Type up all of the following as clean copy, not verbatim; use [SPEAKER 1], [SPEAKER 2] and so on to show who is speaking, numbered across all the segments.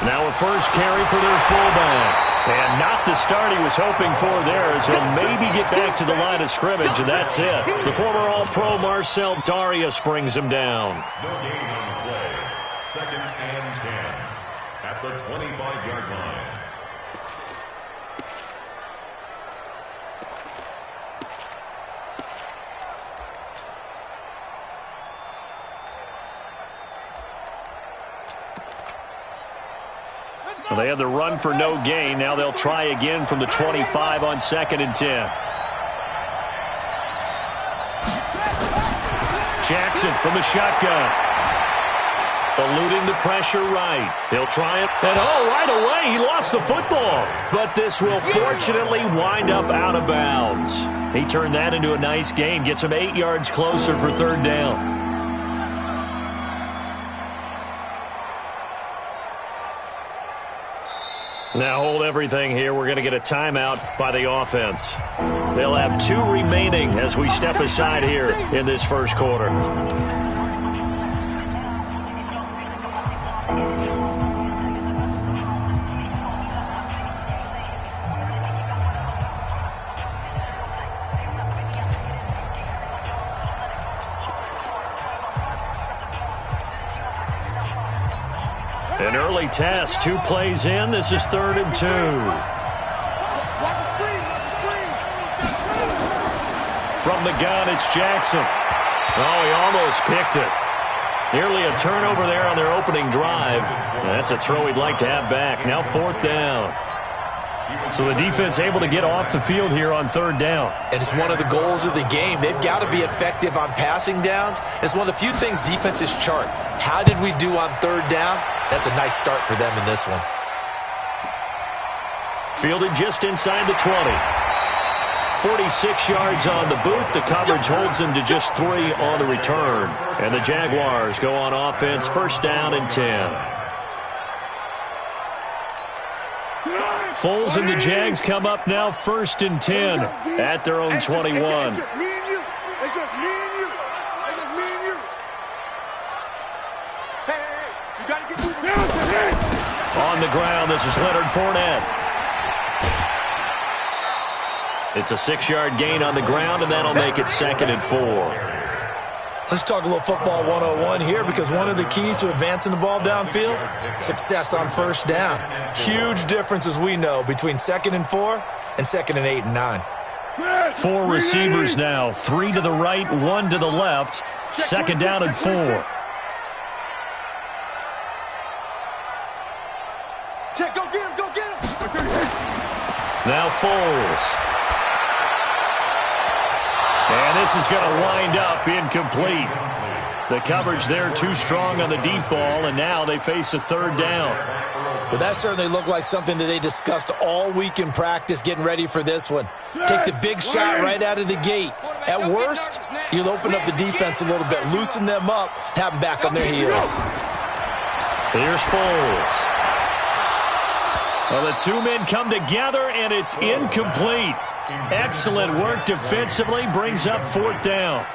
[SPEAKER 1] Now a first carry for their fullback. And not the start he was hoping for there, as he'll maybe get back to the line of scrimmage, and that's it. The former All-Pro Marcel Darius brings him down.
[SPEAKER 2] No gain on the play. 2nd and 10 at the 25-yard line.
[SPEAKER 1] Well, they had the run for no gain. Now they'll try again from the 25 on 2nd and 10. Jackson from the shotgun. Eluding the pressure right. He'll try it. And right away, he lost the football. But this will fortunately wind up out of bounds. He turned that into a nice gain. Gets him 8 yards closer for 3rd down. Now hold everything here. We're going to get a timeout by the offense. They'll have 2 remaining as we step aside here in this first quarter. An early test, 2 plays in. This is 3rd and 2. From the gun, it's Jackson. Oh, he almost picked it. Nearly a turnover there on their opening drive. That's a throw he'd like to have back. Now 4th down. So the defense able to get off the field here on 3rd down.
[SPEAKER 3] And it's one of the goals of the game. They've got to be effective on passing downs. It's one of the few things defenses chart. How did we do on 3rd down? That's a nice start for them in this one.
[SPEAKER 1] Fielded just inside the 20. 46 yards on the boot. The coverage holds him to just 3 on the return. And the Jaguars go on offense, 1st down and 10. Foles and the Jags come up now 1st and 10 at their own 21.
[SPEAKER 4] It's just me and you. It's just me and you. It's just me and you. Hey, you got to get moving.
[SPEAKER 1] On the ground, this is Leonard Fournette. It's a 6-yard gain on the ground, and that'll make it 2nd and 4.
[SPEAKER 3] Let's talk a little football 101 here, because one of the keys to advancing the ball downfield, success on 1st down. Huge difference, as we know, between 2nd and 4 and 2nd and 8 and 9.
[SPEAKER 1] 4 receivers now, 3 to the right, 1 to the left. 2nd down and 4.
[SPEAKER 4] Check, go get him, go get him.
[SPEAKER 1] Now Foles. And this is going to wind up incomplete. The coverage there too strong on the deep ball, and now they face a 3rd down.
[SPEAKER 3] Well, that certainly looked like something that they discussed all week in practice, getting ready for this one. Take the big shot right out of the gate. At worst, you'll open up the defense a little bit, loosen them up, have them back on their heels.
[SPEAKER 1] Here's Foles. Well, the 2 men come together, and it's incomplete. Excellent work defensively, brings up 4th down.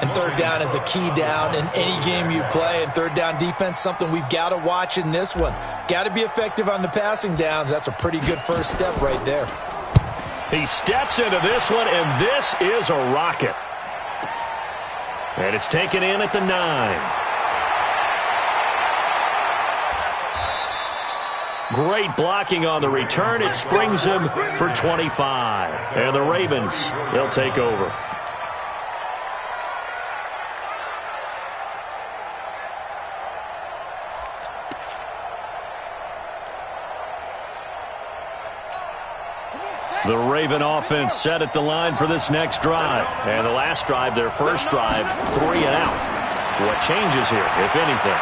[SPEAKER 3] And 3rd down is a key down in any game you play. And 3rd down defense, something we've got to watch in this one. Got to be effective on the passing downs. That's a pretty good first step right there.
[SPEAKER 1] He steps into this one, and this is a rocket. And it's taken in at the 9. Great blocking on the return. It springs him for 25. And the Ravens, they'll take over. The Raven offense set at the line for this next drive. And the last drive, their first drive, 3 and out. What changes here, if anything?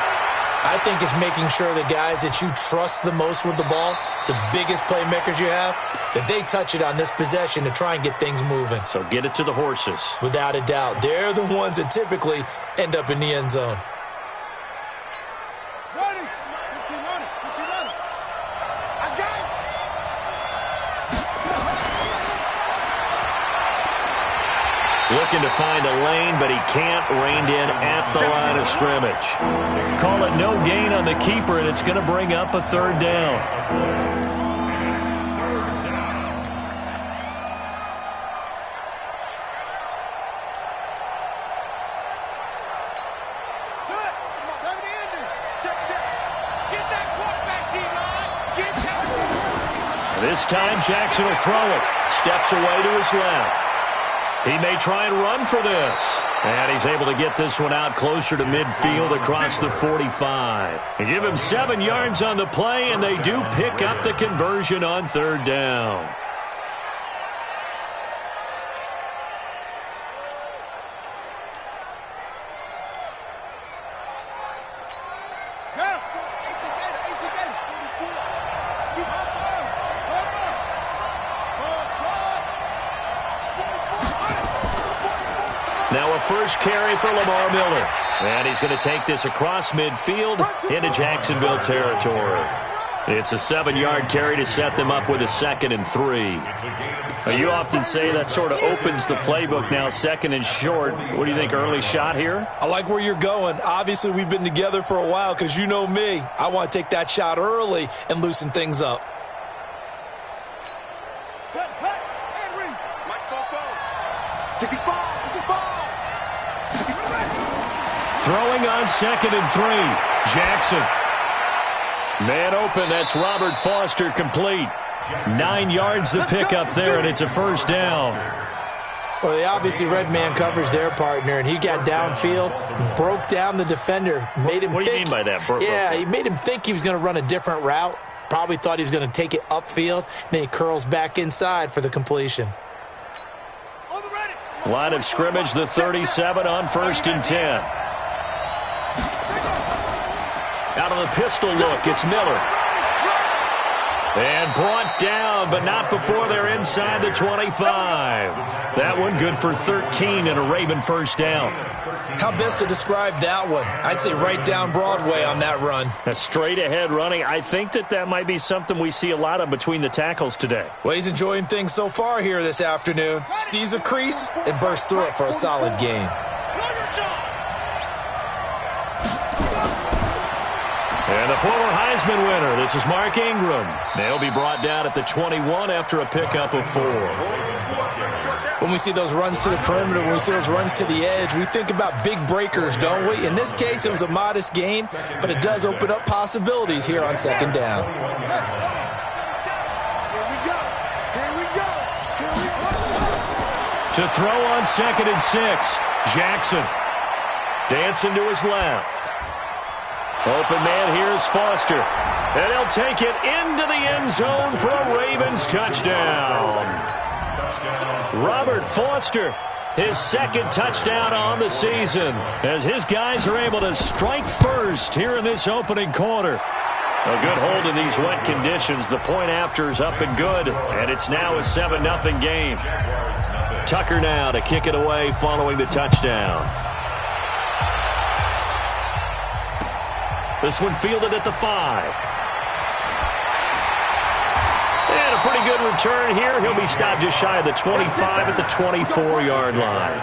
[SPEAKER 3] I think it's making sure the guys that you trust the most with the ball, the biggest playmakers you have, that they touch it on this possession to try and get things moving.
[SPEAKER 1] So get it to the horses.
[SPEAKER 3] Without a doubt. They're the ones that typically end up in the end zone.
[SPEAKER 4] Ready. 15 running. 15 running. I got it.
[SPEAKER 1] Looking to find a lane, but he can't. Reined in at the line of scrimmage. Call it no gain on the keeper, and it's going to bring up a third down. This time, Jackson will throw it. Steps away to his left. He may try and run for this. And he's able to get this one out closer to midfield across the 45. And give him 7 yards on the play, and they do pick up the conversion on third down. Now a first carry for Lamar Miller. And he's going to take this across midfield into Jacksonville territory. It's a 7-yard carry to set them up with a 2nd and 3. You often say that sort of opens the playbook now, 2nd and short. What do you think, early shot here?
[SPEAKER 3] I like where you're going. Obviously, we've been together for a while because you know me. I want to take that shot early and loosen things up.
[SPEAKER 1] Throwing on 2nd and 3. Jackson. Man open, that's Robert Foster complete. 9 yards the pickup there, and it's a first down.
[SPEAKER 3] Well, they obviously read man coverage their partner, and he got downfield, broke down the defender, made him
[SPEAKER 1] What do you mean by that?
[SPEAKER 3] He made him think he was going to run a different route. Probably thought he was going to take it upfield, and then he curls back inside for the completion.
[SPEAKER 1] Line of scrimmage, the 37 on 1st and 10. Out of the pistol look, it's Miller. And brought down, but not before they're inside the 25. That one good for 13 and a Raven first down.
[SPEAKER 3] How best to describe that one? I'd say right down Broadway on that run.
[SPEAKER 1] A straight ahead running. I think that might be something we see a lot of between the tackles today.
[SPEAKER 3] Well, he's enjoying things so far here this afternoon. Sees a crease and bursts through it for a solid game.
[SPEAKER 1] And the former Heisman winner, this is Mark Ingram. They'll be brought down at the 21 after a pickup of 4.
[SPEAKER 3] When we see those runs to the perimeter, when we see those runs to the edge, we think about big breakers, don't we? In this case, it was a modest gain, but it does open up possibilities here on 2nd down.
[SPEAKER 1] To throw on 2nd and 6, Jackson. Dancing to his left. Open man, here's Foster. And he'll take it into the end zone for a Ravens touchdown. Robert Foster, his 2nd touchdown on the season, as his guys are able to strike first here in this opening quarter. A good hold in these wet conditions. The point after is up and good, and it's now a 7-0 game. Tucker now to kick it away following the touchdown. This one fielded at the 5. And a pretty good return here. He'll be stopped just shy of the 25 at the 24-yard line.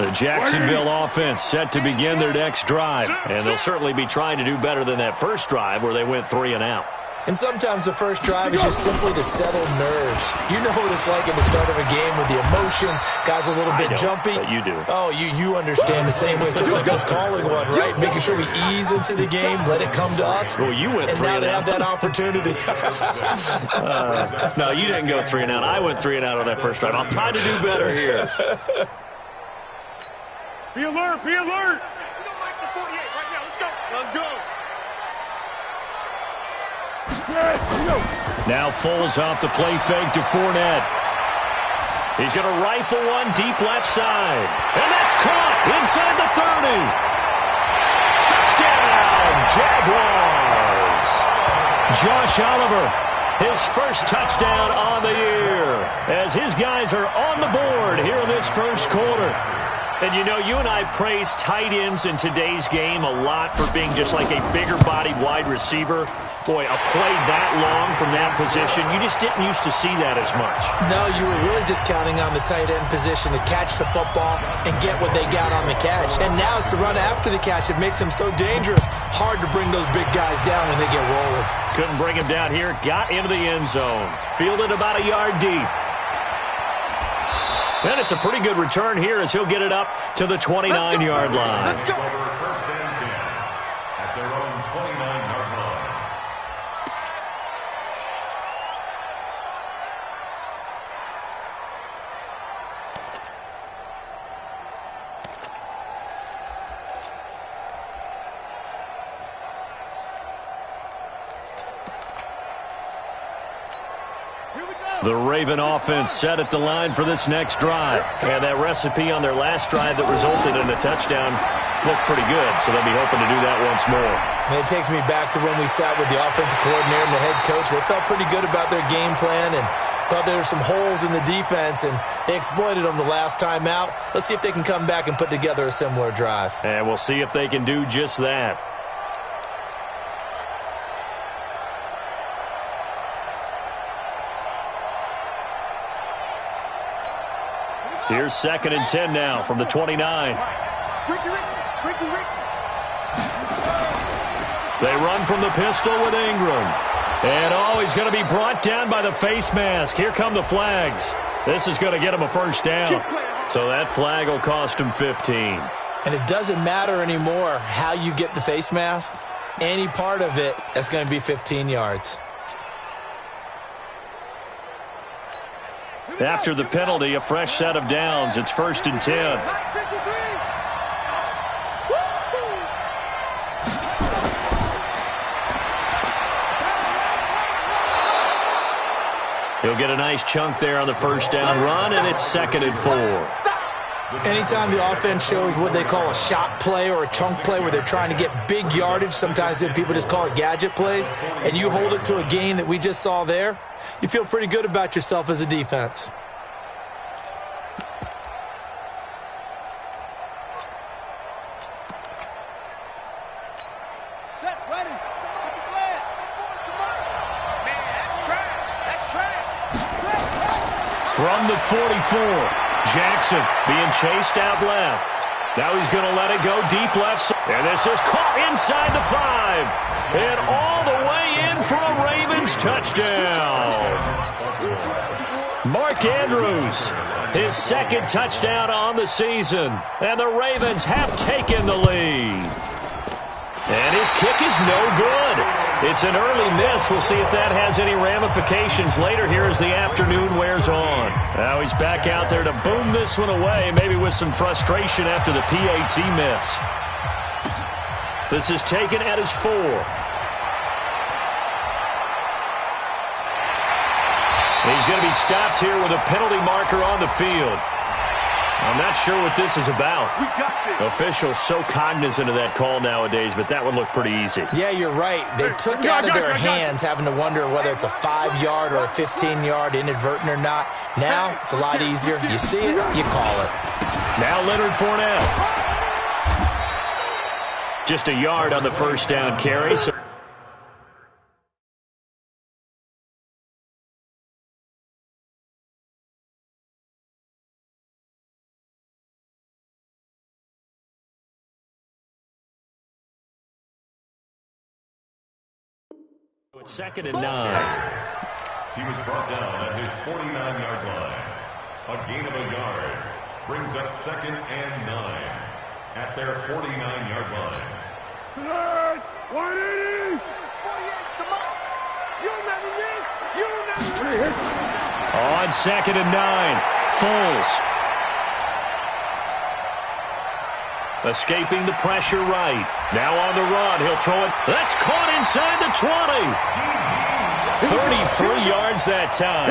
[SPEAKER 1] The Jacksonville offense set to begin their next drive. And they'll certainly be trying to do better than that first drive where they went 3 and out.
[SPEAKER 3] And sometimes the first drive is just simply to settle nerves. You know what it's like at the start of a game with the emotion. Guys a little bit jumpy.
[SPEAKER 1] But you do.
[SPEAKER 3] Oh, you understand the same way. It's just like us calling one, right? Making sure we ease into the game, let it come to us.
[SPEAKER 1] Well, you went 3
[SPEAKER 3] and now
[SPEAKER 1] and
[SPEAKER 3] they
[SPEAKER 1] out.
[SPEAKER 3] have that opportunity.
[SPEAKER 1] No, you didn't go 3 and out. I went 3 and out on that first drive. I'm trying to do better here.
[SPEAKER 4] Be alert, be alert. We don't like the 48 right now. Let's go. Let's go.
[SPEAKER 1] Now Foles off the play fake to Fournette. He's going to rifle one deep left side. And that's caught inside the 30. Touchdown, Jaguars. Josh Oliver, his first touchdown on the year, as his guys are on the board here in this first quarter. And, you know, you and I praise tight ends in today's game a lot for being just like a bigger-bodied wide receiver. Boy, a play that long from that position, you just didn't used to see that as much.
[SPEAKER 3] No, you were really just counting on the tight end position to catch the football and get what they got on the catch. And now it's the run after the catch that makes them so dangerous. Hard to bring those big guys down when they get rolling.
[SPEAKER 1] Couldn't bring him down here. Got into the end zone. Fielded about a yard deep. And it's a pretty good return here as he'll get it up to the 29-yard line.
[SPEAKER 2] Let's go. First and 10 at their own 29-yard line.
[SPEAKER 1] The Raven offense set at the line for this next drive. And that recipe on their last drive that resulted in a touchdown looked pretty good, so they'll be hoping to do that once more.
[SPEAKER 3] And it takes me back to when we sat with the offensive coordinator and the head coach. They felt pretty good about their game plan and thought there were some holes in the defense, and they exploited them the last time out. Let's see if they can come back and put together a similar drive.
[SPEAKER 1] And we'll see if they can do just that. Here's 2nd and 10 now from the 29. They run from the pistol with Ingram. And, he's going to be brought down by the face mask. Here come the flags. This is going to get him a first down. So that flag will cost him 15.
[SPEAKER 3] And it doesn't matter anymore how you get the face mask. Any part of it, that's going to be 15 yards.
[SPEAKER 1] After the penalty, a fresh set of downs. It's 1st and 10. He'll get a nice chunk there on the first down run, and it's 2nd and 4.
[SPEAKER 3] Anytime the offense shows what they call a shot play or a chunk play where they're trying to get big yardage, sometimes people just call it gadget plays, and you hold it to a gain that we just saw there, you feel pretty good about yourself as a defense.
[SPEAKER 4] Set, ready. That's trash.
[SPEAKER 1] From the 44, Jackson being chased out left. Now he's going to let it go deep left. And this is caught inside the 5. And all the way in for a Ravens touchdown. Mark Andrews, his 2nd touchdown on the season. And the Ravens have taken the lead. And his kick is no good. It's an early miss. We'll see if that has any ramifications later here as the afternoon wears on. Now he's back out there to boom this one away, maybe with some frustration after the PAT miss. This is taken at his 4. He's going to be stopped here with a penalty marker on the field. I'm not sure what this is about. Officials so cognizant of that call nowadays, but that would look pretty easy.
[SPEAKER 3] Yeah, you're right. They took out of their hands having to wonder whether it's a 5-yard or a 15-yard inadvertent or not. Now, it's a lot easier. You see it, you call it.
[SPEAKER 1] Now Leonard Fournette. Just a yard on the first down carry. So it's 2nd and 9.
[SPEAKER 2] He was brought down at his 49-yard line. A gain of a yard brings up 2nd and 9 at their 49-yard line.
[SPEAKER 4] 180!
[SPEAKER 1] On 2nd and 9, Foles. Escaping the pressure right. Now on the run. He'll throw it. That's caught inside the 20. 33 yards that time.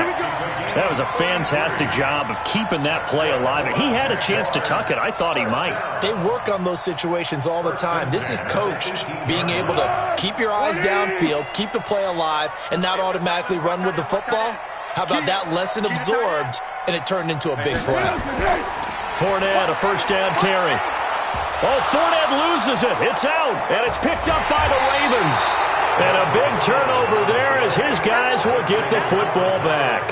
[SPEAKER 1] That was a fantastic job of keeping that play alive. He had a chance to tuck it. I thought he might.
[SPEAKER 3] They work on those situations all the time. This is coached, being able to keep your eyes downfield, keep the play alive, and not automatically run with the football. How about that lesson absorbed, and it turned into a big play.
[SPEAKER 1] Fournette, a first down carry. Oh, Fournette loses it. It's out, and it's picked up by the Ravens. And a big turnover there as his guys will get the football back.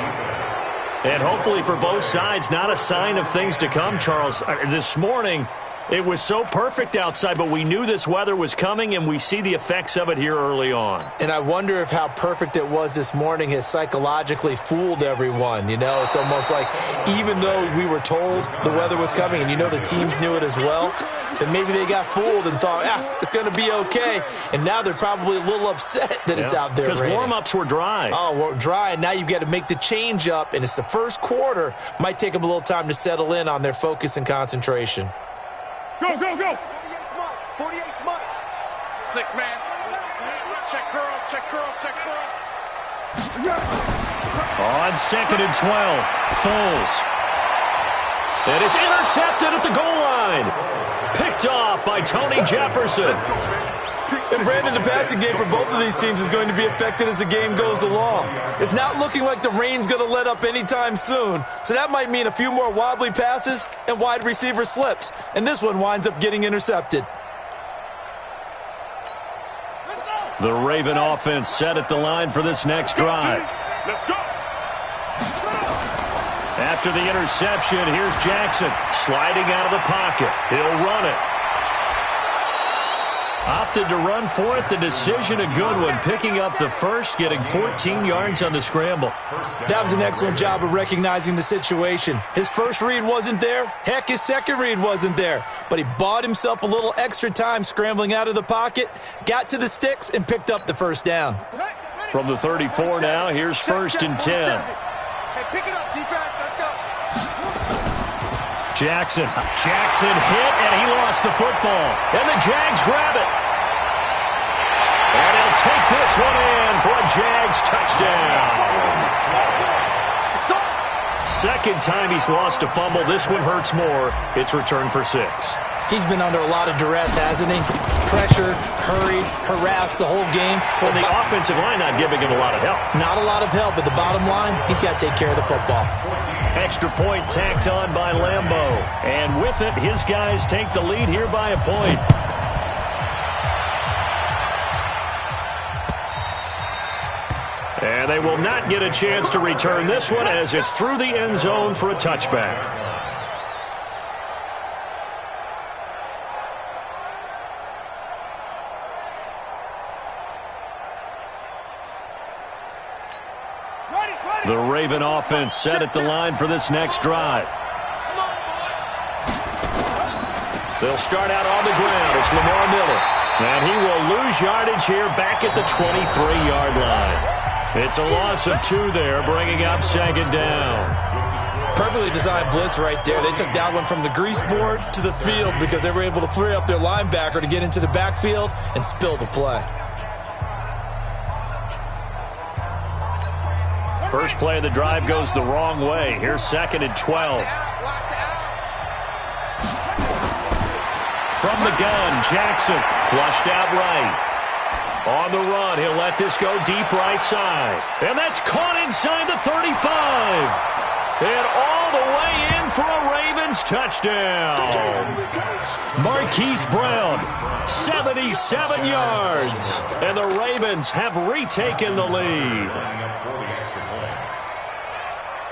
[SPEAKER 1] And hopefully for both sides, not a sign of things to come, Charles. This morning, it was so perfect outside, but we knew this weather was coming, and we see the effects of it here early on.
[SPEAKER 3] And I wonder if how perfect it was this morning has psychologically fooled everyone. You know, it's almost like even though we were told the weather was coming, and you know the teams knew it as well, then maybe they got fooled and thought, it's going to be okay. And now they're probably a little upset that it's out there
[SPEAKER 1] because
[SPEAKER 3] raining.
[SPEAKER 1] Warm-ups were dry.
[SPEAKER 3] Oh, well, dry, and now you've got to make the change up, and it's the first quarter. Might take them a little time to settle in on their focus and concentration.
[SPEAKER 4] Go, go, go.
[SPEAKER 5] 48 month.
[SPEAKER 4] 6 man. Check curls, check curls, check curls.
[SPEAKER 1] On 2nd and 12, Foles. And it's intercepted at the goal line. Picked off by Tony Jefferson.
[SPEAKER 3] And Brandon, the passing game for both of these teams is going to be affected as the game goes along. It's not looking like the rain's going to let up anytime soon, so that might mean a few more wobbly passes and wide receiver slips. And this one winds up getting intercepted.
[SPEAKER 1] The Raven offense set at the line for this next drive.
[SPEAKER 4] Let's go.
[SPEAKER 1] After the interception, here's Jackson sliding out of the pocket. He'll run it. Opted to run for it. The decision a good one. Picking up the first, getting 14 yards on the scramble.
[SPEAKER 3] That was an excellent job of recognizing the situation. His first read wasn't there. Heck, his second read wasn't there. But he bought himself a little extra time scrambling out of the pocket, got to the sticks, and picked up the first down.
[SPEAKER 1] From the 34 now, here's 1st and 10.
[SPEAKER 5] Hey, pick it up, defense. Let's go.
[SPEAKER 1] Jackson hit, and he lost the football. And the Jags grab it. And he'll take this one in for a Jags touchdown. Second time he's lost a fumble. This one hurts more. It's returned for 6.
[SPEAKER 3] He's been under a lot of duress, hasn't he? Pressure, hurried, harassed the whole game.
[SPEAKER 1] Well, the offensive line not giving him a lot of help.
[SPEAKER 3] Not a lot of help, but the bottom line, he's got to take care of the football.
[SPEAKER 1] Extra point tacked on by Lambeau. And with it, his guys take the lead here by a point. And they will not get a chance to return this one as it's through the end zone for a touchback. The Raven offense set at the line for this next drive. They'll start out on the ground. It's Lamar Miller. And he will lose yardage here back at the 23-yard line. It's a loss of 2 there, bringing up 2nd down.
[SPEAKER 3] Perfectly designed blitz right there. They took that one from the grease board to the field because they were able to free up their linebacker to get into the backfield and spill the play.
[SPEAKER 1] First play of the drive goes the wrong way. Here's 2nd and 12. From the gun, Jackson flushed out right. On the run, he'll let this go deep right side. And that's caught inside the 35. And all the way in for a Ravens touchdown. Marquise Brown, 77 yards. And the Ravens have retaken the lead.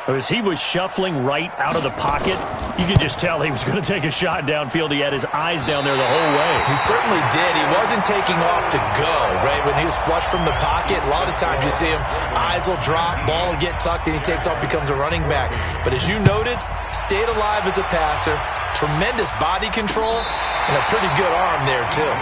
[SPEAKER 1] As he was shuffling right out of the pocket, you could just tell he was going to take a shot downfield. He had his eyes down there the whole way.
[SPEAKER 3] He certainly did. He wasn't taking off to go, right? When he was flush from the pocket, a lot of times you see him, eyes will drop, ball will get tucked, and he takes off, becomes a running back. But as you noted, stayed alive as a passer, tremendous body control, and a pretty good arm there, too.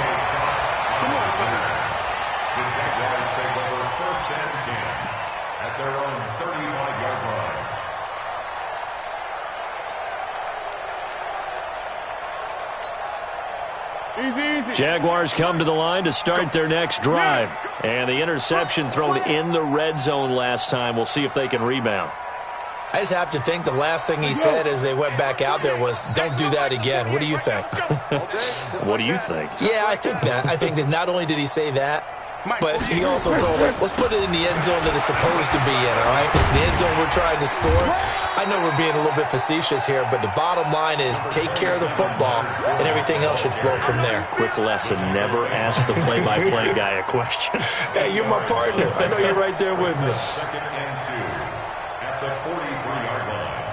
[SPEAKER 1] Jaguars come to the line to start their next drive. And the interception thrown in the red zone last time. We'll see if they can rebound.
[SPEAKER 3] I just have to think the last thing he said as they went back out there was, don't do that again. What do you think?
[SPEAKER 1] What do you think?
[SPEAKER 3] Yeah, I think that. I think that not only did he say that, But he also told him, let's put it in the end zone that it's supposed to be in, all right? The end zone we're trying to score. I know we're being a little bit facetious here, but the bottom line is take care of the football, and everything else should flow from there.
[SPEAKER 1] Quick lesson, never ask the play-by-play guy a question.
[SPEAKER 3] Hey, you're my partner. I know you're right there with me.
[SPEAKER 2] Second and 2 at the 43-yard line.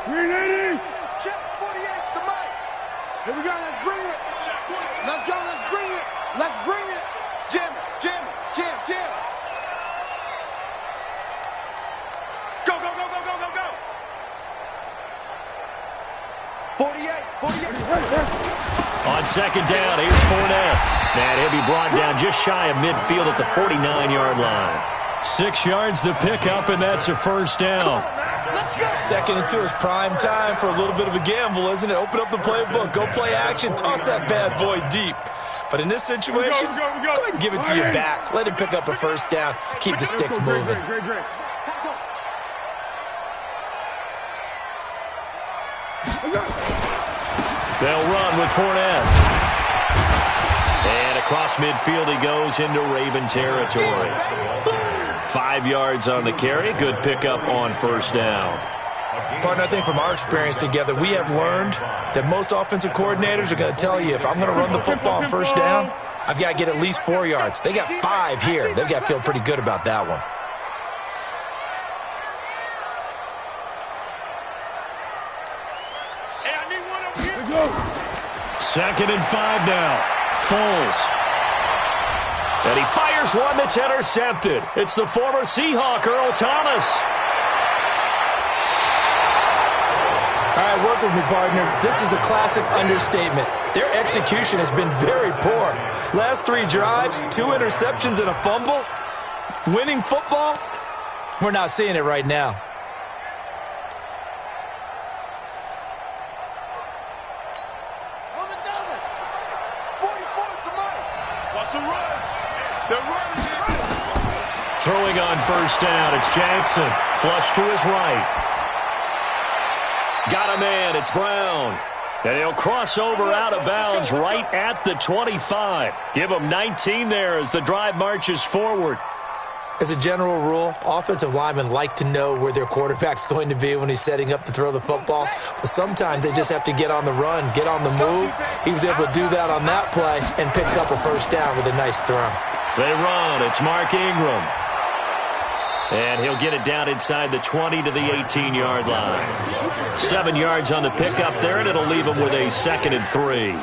[SPEAKER 4] 380.
[SPEAKER 5] Check 48's the mic. Here we go. Let's bring it. Let's go. Let's bring it. Let's bring it. Jam, jam, jam, jam. Go, go, go, go, go, go, go. 48, 48.
[SPEAKER 1] On second down, here's Fournette. And he'll be brought down just shy of midfield at the 49-yard line. 6 yards the pickup, and that's a first down.
[SPEAKER 5] Let's go.
[SPEAKER 3] Second and 2 is prime time for a little bit of a gamble, isn't it? Open up the playbook, go play action, toss that bad boy deep. But in this situation, go ahead and give it to your back. Let him pick up a first down. Keep the sticks moving.
[SPEAKER 4] Great.
[SPEAKER 1] They'll run with Fournette. And across midfield he goes into Raven territory. 5 yards on the carry. Good pickup on first down.
[SPEAKER 3] Partner, I think from our experience together, we have learned that most offensive coordinators are going to tell you, if I'm going to run the football on first down, I've got to get at least 4 yards. They got 5 here. They've got to feel pretty good about that one.
[SPEAKER 4] Hey, I need one over here.
[SPEAKER 1] Second and 5 now. Foles. And he fires one that's intercepted. It's the former Seahawk, Earl Thomas.
[SPEAKER 3] All right, work with me, partner. This is a classic understatement. Their execution has been very poor. Last 3 drives, 2 interceptions and a fumble. Winning football? We're not seeing it right now.
[SPEAKER 5] On the double. 44's the mic. What's the run? They're running.
[SPEAKER 1] Throwing on first down, it's Jackson. Flush to his right. Got a man, it's Brown. And he'll cross over out of bounds right at the 25. Give him 19 there as the drive marches forward.
[SPEAKER 3] As a general rule, offensive linemen like to know where their quarterback's going to be when he's setting up to throw the football. But sometimes they just have to get on the run, get on the move. He was able to do that on that play and picks up a first down with a nice throw.
[SPEAKER 1] They run. It's Mark Ingram. And he'll get it down inside the 20 to the 18-yard line. 7 yards on the pickup there, and it'll leave him with a 2nd and 3.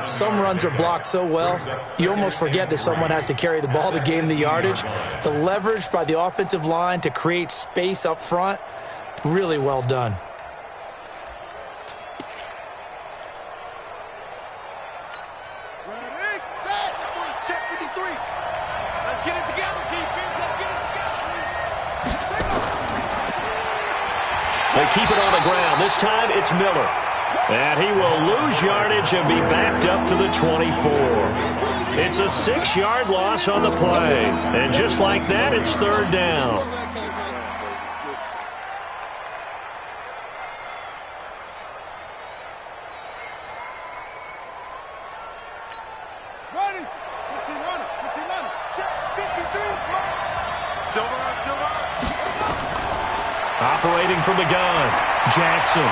[SPEAKER 3] Some runs are blocked so well, you almost forget that someone has to carry the ball to gain the yardage. The leverage by the offensive line to create space up front, really well done.
[SPEAKER 5] Ready, set. Check 53.
[SPEAKER 4] Let's get it together, defense. Let's get it together.
[SPEAKER 1] They keep it on the ground. This time it's Miller. And he will lose yardage and be backed up to the 24. It's a 6-yard loss on the play. And just like that, it's 3rd down.
[SPEAKER 5] Ready. 1500. Check 53. Silver.
[SPEAKER 1] Operating from the gun, Jackson.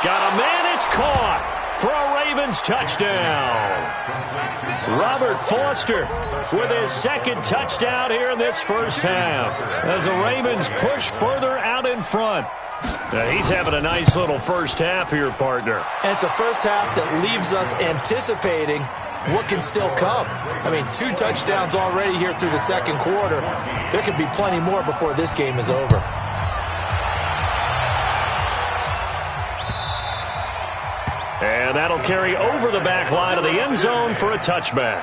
[SPEAKER 1] Got a man, it's caught for a Ravens touchdown. Robert Foster with his 2nd touchdown here in this first half as the Ravens push further out in front. He's having a nice little first half here, partner.
[SPEAKER 3] And it's a first half that leaves us anticipating what can still come. I mean, 2 touchdowns already here through the 2nd quarter. There could be plenty more before this game is over.
[SPEAKER 1] And that'll carry over the back line of the end zone for a touchback.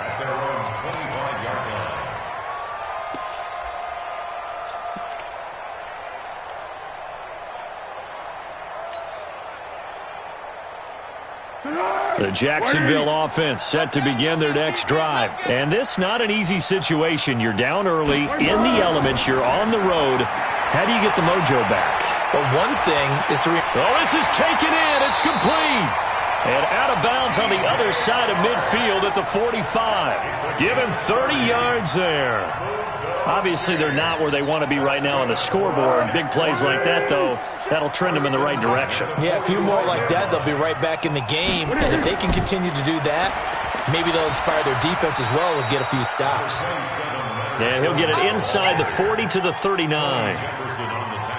[SPEAKER 1] The Jacksonville offense set to begin their next drive. And this not an easy situation. You're down early, in the elements, you're on the road. How do you get the mojo back?
[SPEAKER 3] But one thing is to...
[SPEAKER 1] Oh, this is taken in. It's complete. And out of bounds on the other side of midfield at the 45. Give him 30 yards there. Obviously, they're not where they want to be right now on the scoreboard. Big plays like that, though, that'll trend them in the right direction.
[SPEAKER 3] Yeah, a few more like that, they'll be right back in the game. And if they can continue to do that, maybe they'll inspire their defense as well and get a few stops.
[SPEAKER 1] And he'll get it inside the 40 to the 39.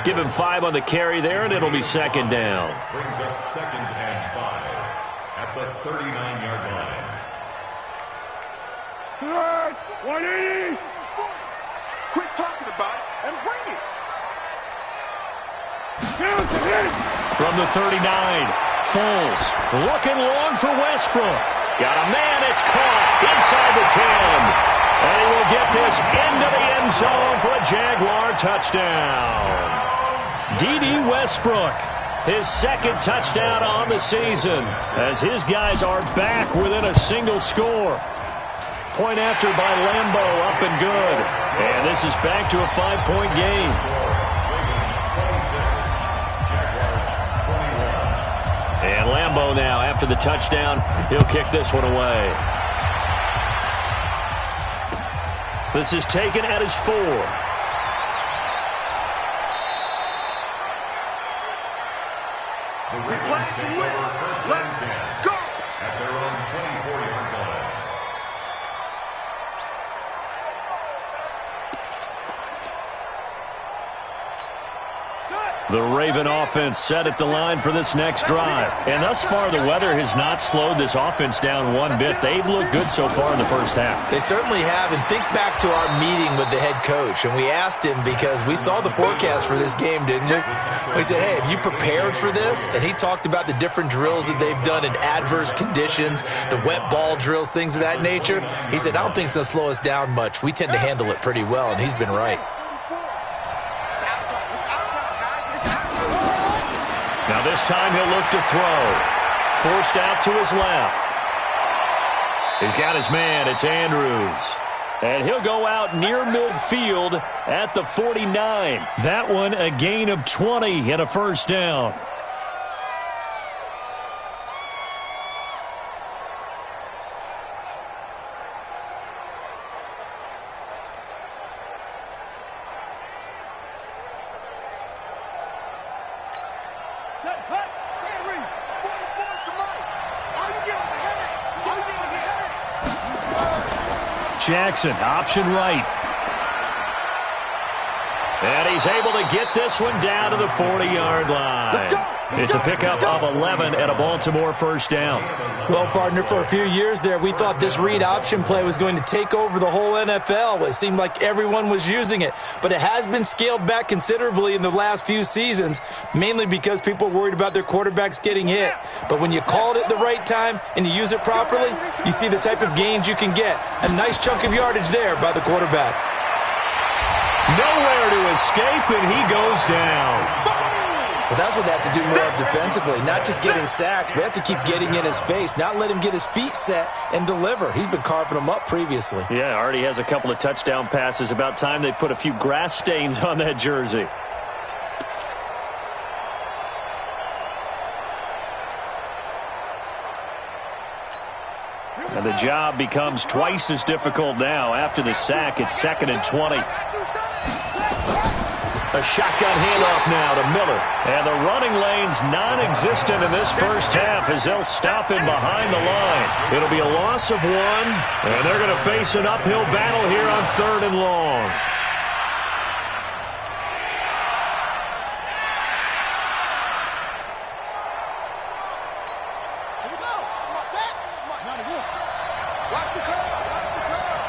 [SPEAKER 1] Give him 5 on the carry there, and it'll be second down.
[SPEAKER 2] Brings up 2nd and 5 at the 39-yard line.
[SPEAKER 4] 180.
[SPEAKER 5] Quit talking about it and bring it.
[SPEAKER 1] From the 39, Foles looking long for Westbrook. Got a man, it's caught inside the 10. And he will get this into the end zone for a Jaguar touchdown. D.D. Westbrook, his 2nd touchdown on the season, as his guys are back within a single score. Point after by Lambo, up and good. And this is back to a 5-point game. And Lambo now, after the touchdown, he'll kick this one away. This is taken at his 4.
[SPEAKER 2] The Ravens take over 1st and 10
[SPEAKER 5] Go.
[SPEAKER 2] at their own 24-yard line.
[SPEAKER 1] The Raven offense set at the line for this next drive. And thus far, the weather has not slowed this offense down one bit. They've looked good so far in the first half.
[SPEAKER 3] They certainly have. And think back to our meeting with the head coach. And we asked him, because we saw the forecast for this game, didn't we? We said, hey, have you prepared for this? And he talked about the different drills that they've done in adverse conditions, the wet ball drills, things of that nature. He said, I don't think it's going to slow us down much. We tend to handle it pretty well. And he's been right.
[SPEAKER 1] Now this time he'll look to throw. Forced out to his left. He's got his man. It's Andrews. And he'll go out near midfield at the 49. That one a gain of 20 and a first down. Jackson, option right. And he's able to get this one down to the 40-yard line. It's a pickup of 11 and a Baltimore first down.
[SPEAKER 3] Well, partner, for a few years there, we thought this read option play was going to take over the whole NFL. It seemed like everyone was using it. But it has been scaled back considerably in the last few seasons, mainly because people are worried about their quarterbacks getting hit. But when you call it at the right time and you use it properly, you see the type of gains you can get. A nice chunk of yardage there by the quarterback.
[SPEAKER 1] Nowhere to escape, and he goes down.
[SPEAKER 3] Well, that's what they have to do more of defensively, not just getting sacks. We have to keep getting in his face, not let him get his feet set and deliver. He's been carving them up previously.
[SPEAKER 1] Yeah, already has a couple of touchdown passes. About time they put a few grass stains on that jersey. And the job becomes twice as difficult now. After the sack, it's 2nd and 20. A shotgun handoff now to Miller. And the running lane's non-existent in this first half as they'll stop him behind the line. It'll be a loss of 1, and they're going to face an uphill battle here on 3rd and long.
[SPEAKER 5] Here we go. Come on, set. Come on, not again. Watch the curve. Watch the curve.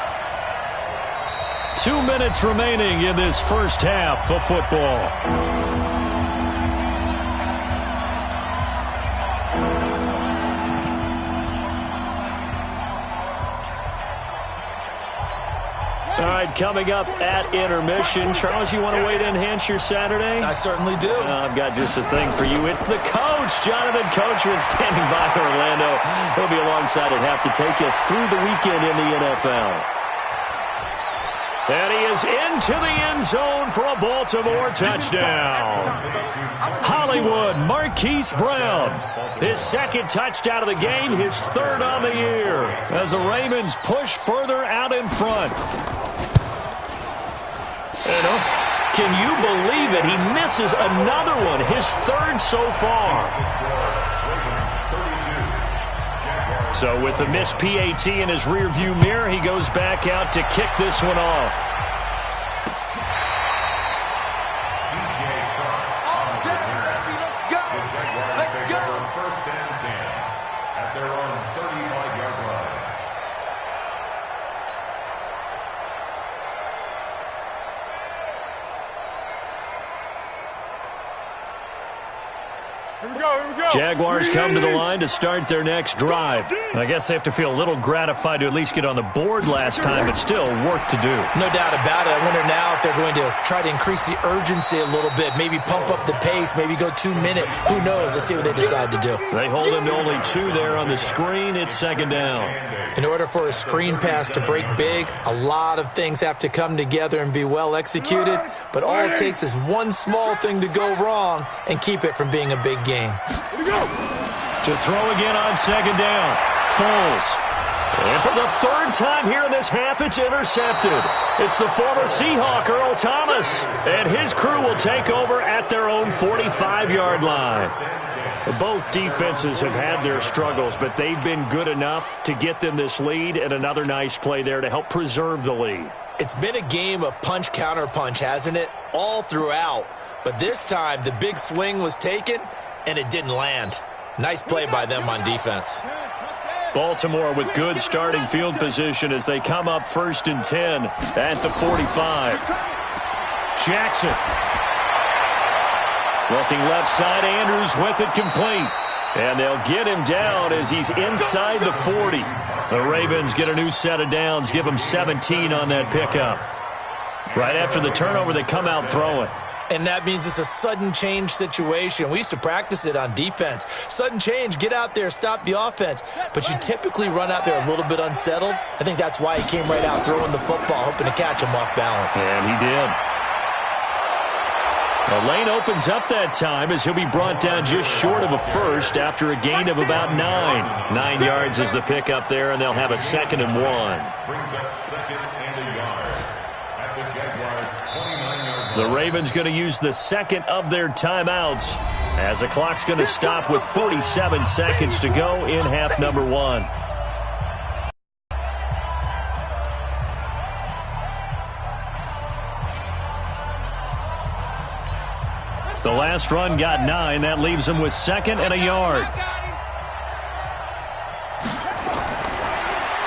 [SPEAKER 1] 2 minutes remaining in this first half of football. All right, coming up at intermission. Charles, you want to wait to enhance your Saturday?
[SPEAKER 3] I certainly do.
[SPEAKER 1] I've got just a thing for you. It's the coach, Jonathan Coachman, standing by Orlando. He'll be alongside at half to take us through the weekend in the NFL. And he is into the end zone for a Baltimore touchdown. Holly Hollywood, Marquise Brown. His second touchdown of the game, his third on the year, as the Ravens push further out in front. Can you believe it? He misses another one, his third so far. So with the missed PAT in his rearview mirror, he goes back out to kick this one off. Jaguars come to the line to start their next drive. I guess they have to feel a little gratified to at least get on the board last time, but still work to do.
[SPEAKER 3] No doubt about it. I wonder now if they're going to try to increase the urgency a little bit, maybe pump up the pace, maybe go 2 minute. Who knows? Let's see what they decide to do.
[SPEAKER 1] They hold him to only 2 there on the screen. It's second down.
[SPEAKER 3] In order for a screen pass to break big, a lot of things have to come together and be well executed, but all it takes is one small thing to go wrong and keep it from being a big game.
[SPEAKER 1] To throw again on second down. Foles. And for the third time here in this half, it's intercepted. It's the former Seahawk, Earl Thomas. And his crew will take over at their own 45-yard line. Both defenses have had their struggles, but they've been good enough to get them this lead, and another nice play there to help preserve the lead.
[SPEAKER 3] It's been a game of punch-counter-punch, hasn't it? All throughout. But this time, the big swing was taken, and it didn't land. Nice play by them on defense.
[SPEAKER 1] Baltimore with good starting field position as they come up 1st and 10 at the 45. Jackson. Looking left side, Andrews with it complete. And they'll get him down as he's inside the 40. The Ravens get a new set of downs, give him 17 on that pickup. Right after the turnover, they come out throwing.
[SPEAKER 3] And that means it's a sudden change situation. We used to practice it on defense. Sudden change, get out there, stop the offense. But you typically run out there a little bit unsettled. I think that's why he came right out throwing the football, hoping to catch him off balance.
[SPEAKER 1] And he did. The lane opens up that time as he'll be brought down just short of a first after a gain of about 9. 9 yards is the pickup there, and they'll have a 2nd and 1.
[SPEAKER 2] Brings up 2nd and a yard at the Jaguars' 29-yard line.
[SPEAKER 1] The Ravens going to use the second of their timeouts as the clock's going to stop with 47 seconds to go in half number 1. The last run got 9. That leaves him with 2nd and a yard.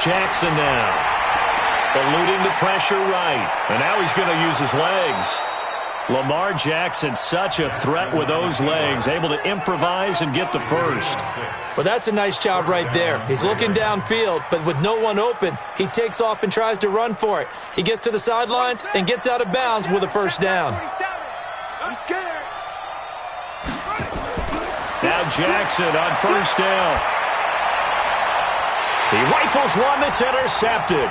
[SPEAKER 1] Jackson now. Eluding the pressure right. And now he's going to use his legs. Lamar Jackson, such a threat with those legs. Able to improvise and get the first.
[SPEAKER 3] Well, that's a nice job right there. He's looking downfield, but with no one open, he takes off and tries to run for it. He gets to the sidelines and gets out of bounds with a first down.
[SPEAKER 5] I'm scared.
[SPEAKER 1] Now Jackson on first down. He rifles one that's intercepted.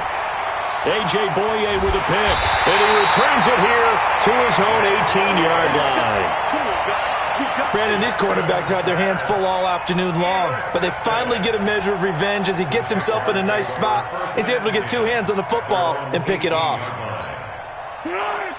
[SPEAKER 1] A.J. Boye with a pick. And he returns it here to his own 18-yard line.
[SPEAKER 3] Brandon, these quarterbacks had their hands full all afternoon long, but they finally get a measure of revenge as he gets himself in a nice spot. He's able to get 2 hands on the football and pick it off.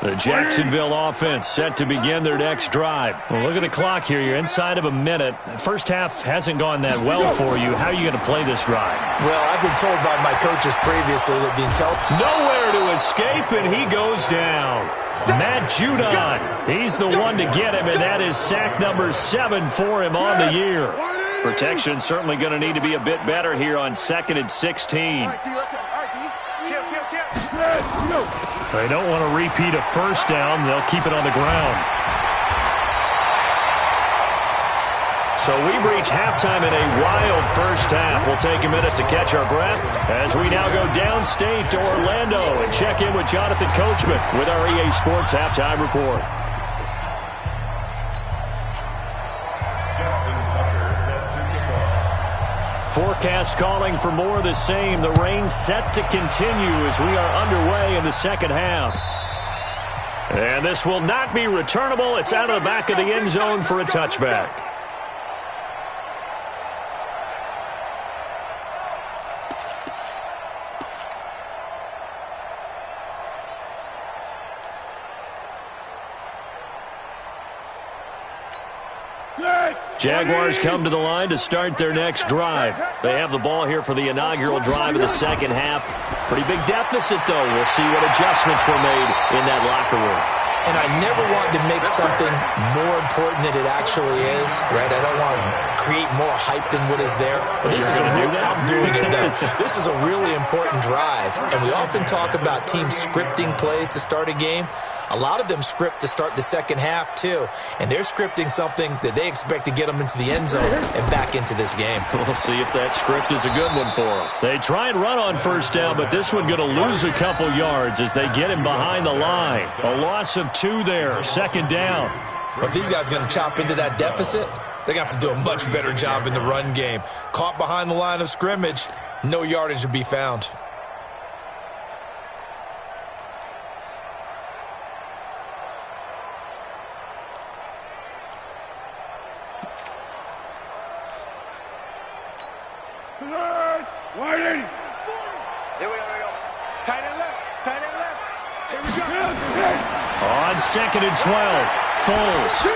[SPEAKER 1] The Jacksonville offense set to begin their next drive. Well, look at the clock here. You're inside of a minute. First half hasn't gone that well for you. How are you going to play this drive?
[SPEAKER 3] Well, I've been told by my coaches previously that the
[SPEAKER 1] nowhere to escape, and he goes down. Matt Judon, he's the one to get him, and that is sack number 7 for him on the year. Protection certainly going to need to be a bit better here on 2nd and 16. They don't want to repeat a first down. They'll keep it on the ground. So we've reached halftime in a wild first half. We'll take a minute to catch our breath as we now go downstate to Orlando and check in with Jonathan Coachman with our EA Sports Halftime Report. Forecast calling for more of the same. The rain set to continue as we are underway in the second half. And this will not be returnable. It's out of the back of the end zone for a touchback. Jaguars come to the line to start their next drive. They have the ball here for the inaugural drive of the second half. Pretty big deficit, though. We'll see what adjustments were made in that locker room.
[SPEAKER 3] And I never want to make something more important than it actually is, right? I don't want to create more hype than what is there. But this is I'm doing it, though. This is a really important drive. And we often talk about teams scripting plays to start a game. A lot of them script to start the second half, too. And they're scripting something that they expect to get them into the end zone and back into this game.
[SPEAKER 1] We'll see if that script is a good one for them. They try and run on first down, but this one going to lose a couple yards as they get him behind the line. A loss of 2 there, second down.
[SPEAKER 3] But these guys are going to chop into that deficit. They're going to have to do a much better job in the run game. Caught behind the line of scrimmage, no yardage to be found.
[SPEAKER 4] Waiting.
[SPEAKER 5] Here we go. Tight end left. Tight end left. Here we go.
[SPEAKER 1] On second and 12, Foles.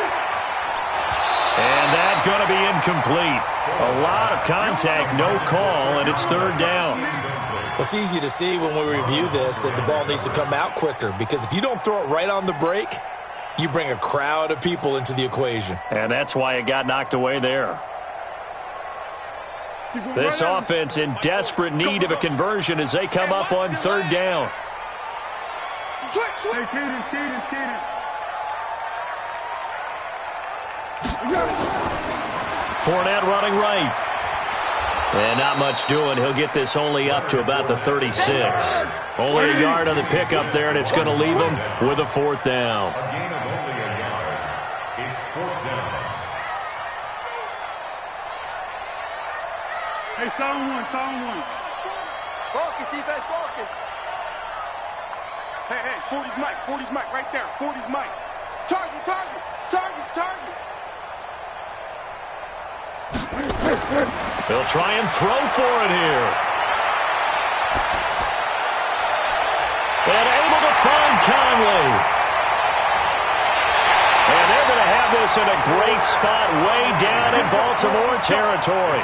[SPEAKER 1] And that's going to be incomplete. A lot of contact, no call, and it's third down.
[SPEAKER 3] It's easy to see when we review this that the ball needs to come out quicker, because if you don't throw it right on the break, you bring a crowd of people into the equation.
[SPEAKER 1] And that's why it got knocked away there. This offense in desperate need of a conversion as they come up on third down. Fournette running right. And not much doing. He'll get this only up to about the 36. Only a yard on the pickup there, and it's going to leave him with a fourth down.
[SPEAKER 2] A gain of only a yard. It's fourth down.
[SPEAKER 4] Hey, sound one.
[SPEAKER 5] Focus, defense, focus. Hey, 40's Mike, right there. 40's Mike. Target.
[SPEAKER 1] They'll try and throw for it here. And able to find Conley. And they're going to have this in a great spot way down in Baltimore territory.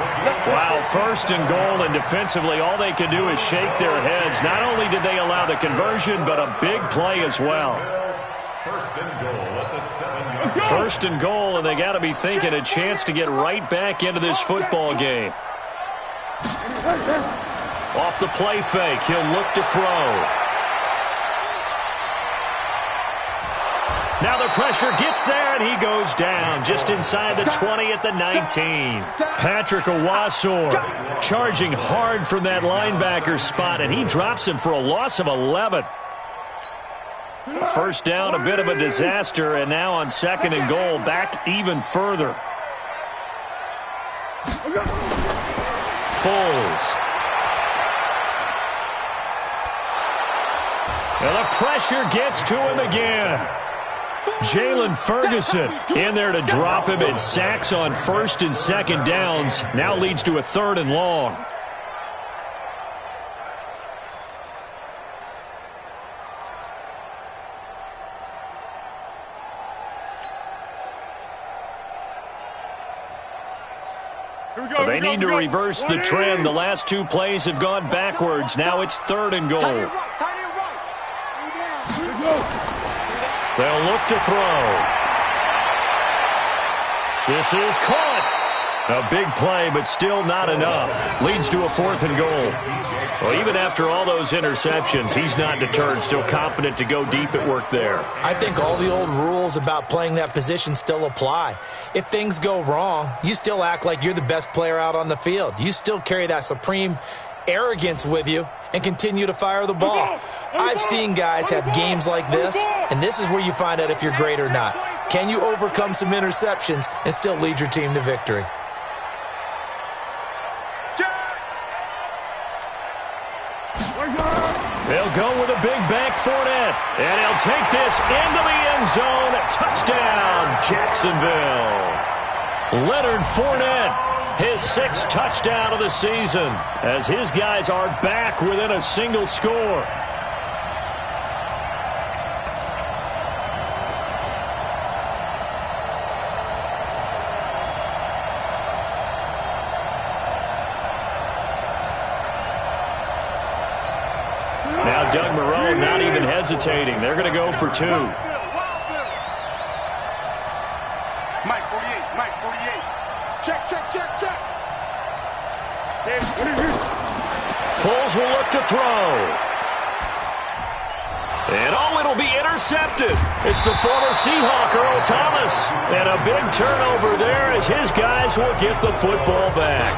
[SPEAKER 1] Wow, first and goal, and defensively all they can do is shake their heads. Not only did they allow the conversion, but a big play as well.
[SPEAKER 2] First and goal at the 7-yard line.
[SPEAKER 1] First and goal, and they got to be thinking a chance to get right back into this football game. Off the play fake, he'll look to throw. Now the pressure gets there, and he goes down just inside the 20 at the 19. Patrick Owasor charging hard from that linebacker spot, and he drops him for a loss of 11. First down, a bit of a disaster, and now on second and goal, back even further. Foles. And the pressure gets to him again. Jalen Ferguson in there to drop him, and sacks on first and second downs. Now leads to a third and long. They need to reverse the trend. The last 2 plays have gone backwards. Now it's third and goal. They'll look to throw. This is caught. A big play, but still not enough. Leads to a fourth and goal. Well, even after all those interceptions, he's not deterred, still confident to go deep at work there.
[SPEAKER 3] I think all the old rules about playing that position still apply. If things go wrong, you still act like you're the best player out on the field. You still carry that supreme arrogance with you and continue to fire the ball. I've seen guys have games like this, and this is where you find out if you're great or not. Can you overcome some interceptions and still lead your team to victory?
[SPEAKER 1] They'll go with a big bank Fournette. And he'll take this into the end zone. Touchdown, Jacksonville. Leonard Fournette, his 6th touchdown of the season, as his guys are back within a single score. Now Doug Marrone not even hesitating. They're going to go for 2.
[SPEAKER 5] Mike 48, Mike 48. Check, check, check, check.
[SPEAKER 1] Foles will look to throw. And it'll be intercepted. It's the former Seahawk, Earl Thomas. And a big turnover there as his guys will get the football back.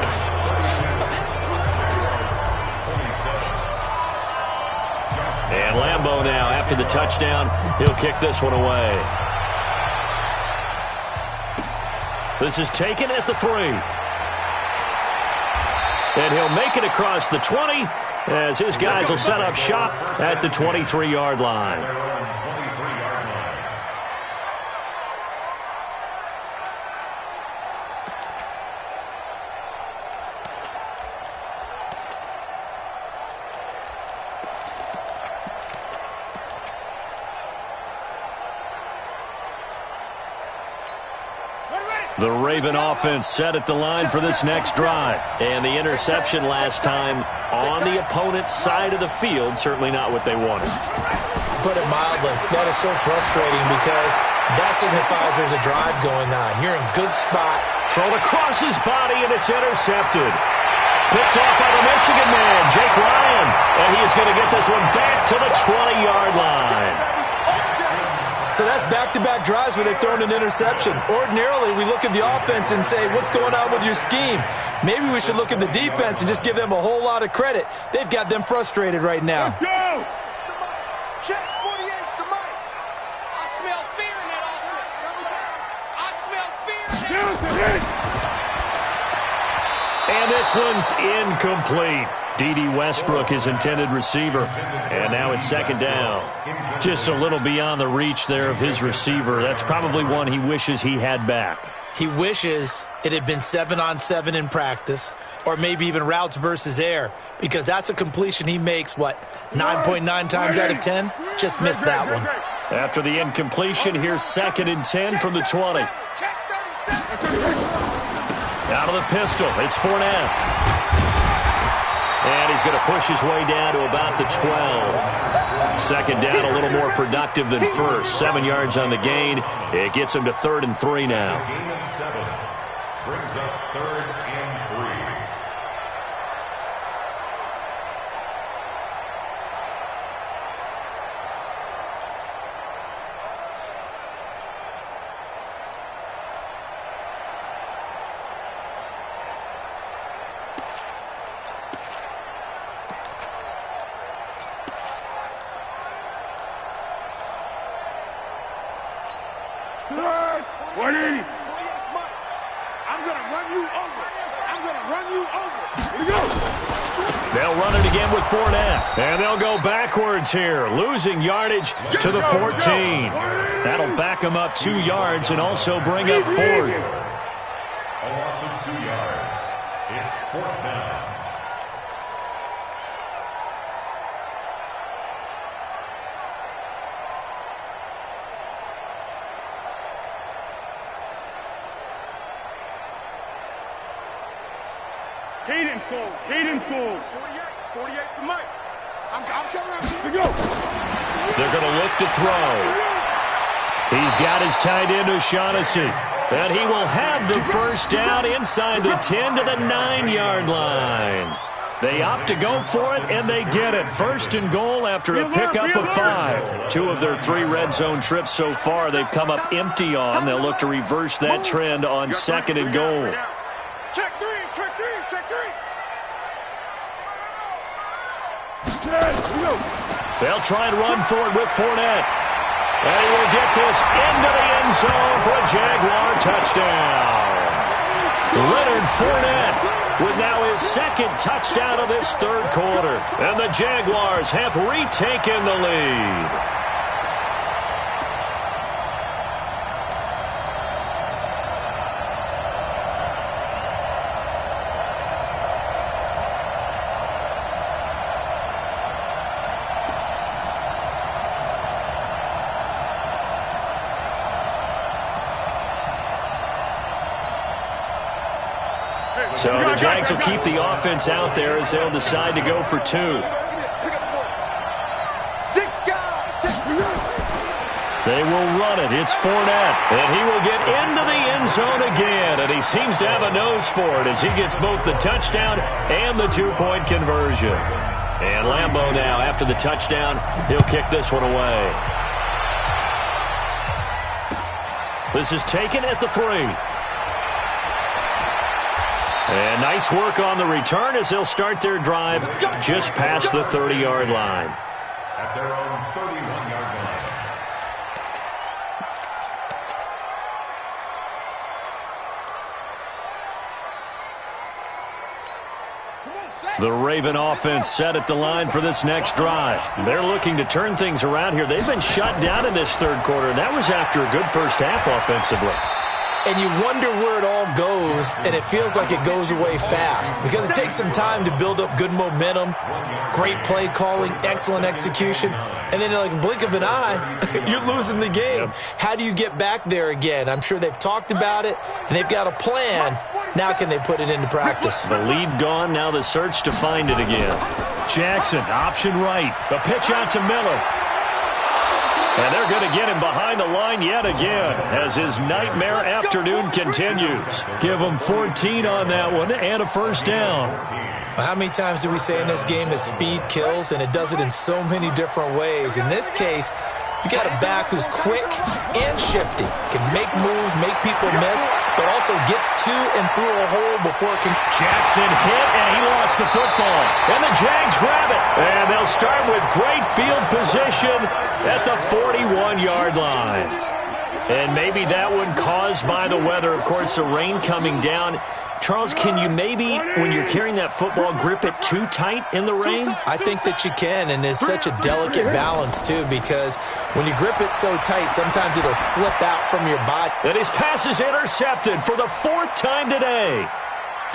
[SPEAKER 1] And Lambeau now, after the touchdown, he'll kick this one away. This is taken at the 3. And he'll make it across the 20 as his guys will set up shop at the 23-yard line. The Raven offense set at the line for this next drive. And the interception last time on the opponent's side of the field, certainly not what they wanted.
[SPEAKER 3] Put it mildly, that is so frustrating because that signifies there's a drive going on. You're in good spot.
[SPEAKER 1] Thrown across his body, and it's intercepted. Picked off by the Michigan man, Jake Ryan. And he is going to get this one back to the 20-yard line.
[SPEAKER 3] So that's back-to-back drives where they've thrown an interception. Ordinarily, we look at the offense and say, what's going on with your scheme? Maybe we should look at the defense and just give them a whole lot of credit. They've got them frustrated right now.
[SPEAKER 4] Let's go!
[SPEAKER 5] Check 48's the mic.
[SPEAKER 6] I smell fear in that offense. I smell fear in that offense.
[SPEAKER 1] And this one's incomplete. D.D. Westbrook, his intended receiver. And now it's 2nd down. Just a little beyond the reach there of his receiver. That's probably one he wishes he had back.
[SPEAKER 3] He wishes it had been 7-on-7 in practice, or maybe even routes versus air, because that's a completion he makes, 9.9 times out of 10? Just missed that one.
[SPEAKER 1] After the incompletion, here's 2nd and 10 from the 20. Out of the pistol, it's Fournette. And he's going to push his way down to about the 12. 2nd down, a little more productive than first. 7 yards on the gain. It gets him to 3rd and 3 now.
[SPEAKER 2] Gain of 7 brings up 3rd and 3.
[SPEAKER 1] They'll run it again with Fournette. And they'll go backwards here, losing yardage to the 14. That'll back them up 2 yards and also bring up 4th.
[SPEAKER 2] A loss of 2 yards. It's 4th down.
[SPEAKER 4] Hayden's goal. Hayden's goal.
[SPEAKER 5] 48 the mic. I'm coming up.
[SPEAKER 4] Let's go.
[SPEAKER 1] They're going to look to throw. He's got his tight end, O'Shaughnessy. And he will have the 1st down inside the 10 to the 9-yard line. They opt to go for it, and they get it. 1st and goal after a pickup of 5. 2 of their 3 red zone trips so far they've come up empty on. They'll look to reverse that trend on 2nd and goal.
[SPEAKER 5] Check 3, check 3, check 3.
[SPEAKER 1] They'll try and run for it with Fournette. And he will get this into the end zone for a Jaguar touchdown. Leonard Fournette with now his second touchdown of this third quarter. And the Jaguars have retaken the lead. So the Jags will keep the offense out there as they'll decide to go for two. They will run it. It's Fournette. And he will get into the end zone again. And he seems to have a nose for it as he gets both the touchdown and the two-point conversion. And Lambeau now, after the touchdown, he'll kick this one away. This is taken at the 3. And nice work on the return as they'll start their drive just past the 30-yard line.
[SPEAKER 2] At their own 31-yard line.
[SPEAKER 1] The Raven offense set at the line for this next drive. They're looking to turn things around here. They've been shut down in this third quarter, and that was after a good first half offensively.
[SPEAKER 3] And you wonder where it all goes, and it feels like it goes away fast because it takes some time to build up good momentum, great play calling, excellent execution, and then like a blink of an eye, you're losing the game. How do you get back there again? I'm sure they've talked about it, and they've got a plan. Now can they put it into practice?
[SPEAKER 1] The lead gone, now the search to find it again. Jackson, option right. The pitch out to Miller. And they're going to get him behind the line yet again as his nightmare afternoon continues. Give him 14 on that one and a first down.
[SPEAKER 3] Well, how many times do we say in this game that speed kills, and it does it in so many different ways? In this case, you got a back who's quick and shifty, can make moves, make people miss, but also gets to and through a hole before it can.
[SPEAKER 1] Jackson hit, and he lost the football. And the Jags grab it. And they'll start with great field position at the 41-yard line. And maybe that one caused by the weather. Of course, the rain coming down. Charles, can you maybe, when you're carrying that football, grip it too tight in the rain?
[SPEAKER 3] I think that you can, and it's such a delicate balance, too, because when you grip it so tight, sometimes it'll slip out from your body.
[SPEAKER 1] And his pass is intercepted for the 4th time today.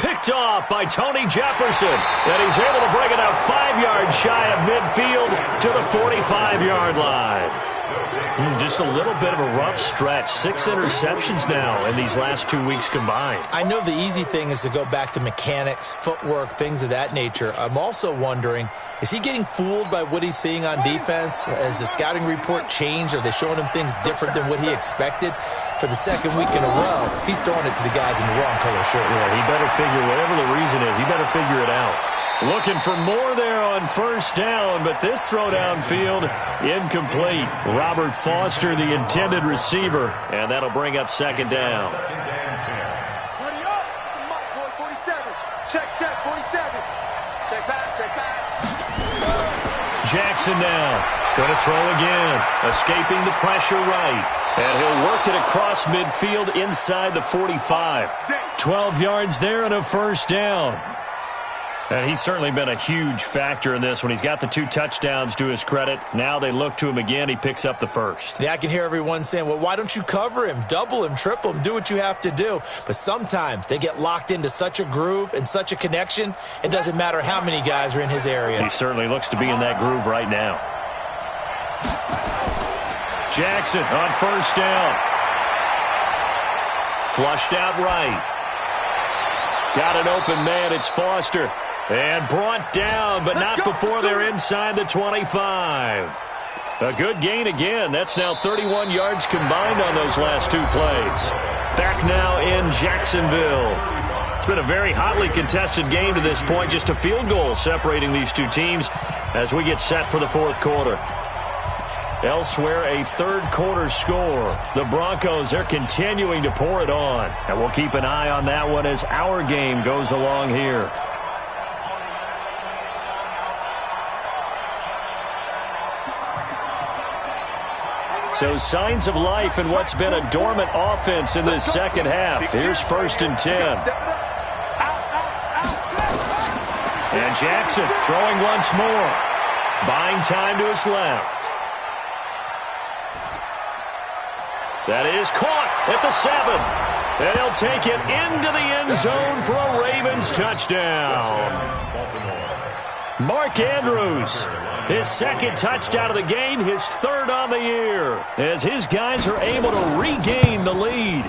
[SPEAKER 1] Picked off by Tony Jefferson, and he's able to bring it out 5 yards shy of midfield to the 45-yard line. Just a little bit of a rough stretch. 6 interceptions now in these last 2 weeks combined.
[SPEAKER 3] I know the easy thing is to go back to mechanics, footwork, things of that nature. I'm also wondering, is he getting fooled by what he's seeing on defense? Has the scouting report changed? Are they showing him things different than what he expected? For the second week in a row, he's throwing it to the guys in the wrong color shirts.
[SPEAKER 1] Yeah, he better figure, whatever the reason is, he better figure it out. Looking for more there on first down, but this throw downfield incomplete. Robert Foster, the intended receiver, and that'll bring up second down.
[SPEAKER 5] Buddy up. Mike, boy, 47. Check, 47. Check back.
[SPEAKER 1] Jackson now. Going to throw again. Escaping the pressure right. And he'll work it across midfield inside the 45. 12 yards there and a first down. And he's certainly been a huge factor in this when he's got the 2 touchdowns to his credit. Now they look to him again. He picks up the first.
[SPEAKER 3] Yeah, I can hear everyone saying, well, why don't you cover him, double him, triple him, do what you have to do. But sometimes they get locked into such a groove and such a connection, it doesn't matter how many guys are in his area.
[SPEAKER 1] He certainly looks to be in that groove right now. Jackson on first down. Flushed out right. Got an open man. It's Foster. And brought down, but not before they're inside the 25. A good gain again. That's now 31 yards combined on those last 2 plays. Back now in Jacksonville. It's been a very hotly contested game to this point. Just a field goal separating these 2 teams as we get set for the 4th quarter. Elsewhere, a third quarter score. The Broncos, they're continuing to pour it on. And we'll keep an eye on that one as our game goes along here. So signs of life in what's been a dormant offense in this second half. Here's 1st and 10. And Jackson throwing once more. Buying time to his left. That is caught at the 7. And he'll take it into the end zone for a Ravens touchdown. Mark Andrews, his 2nd touchdown of the game, his 3rd on the year, as his guys are able to regain the lead.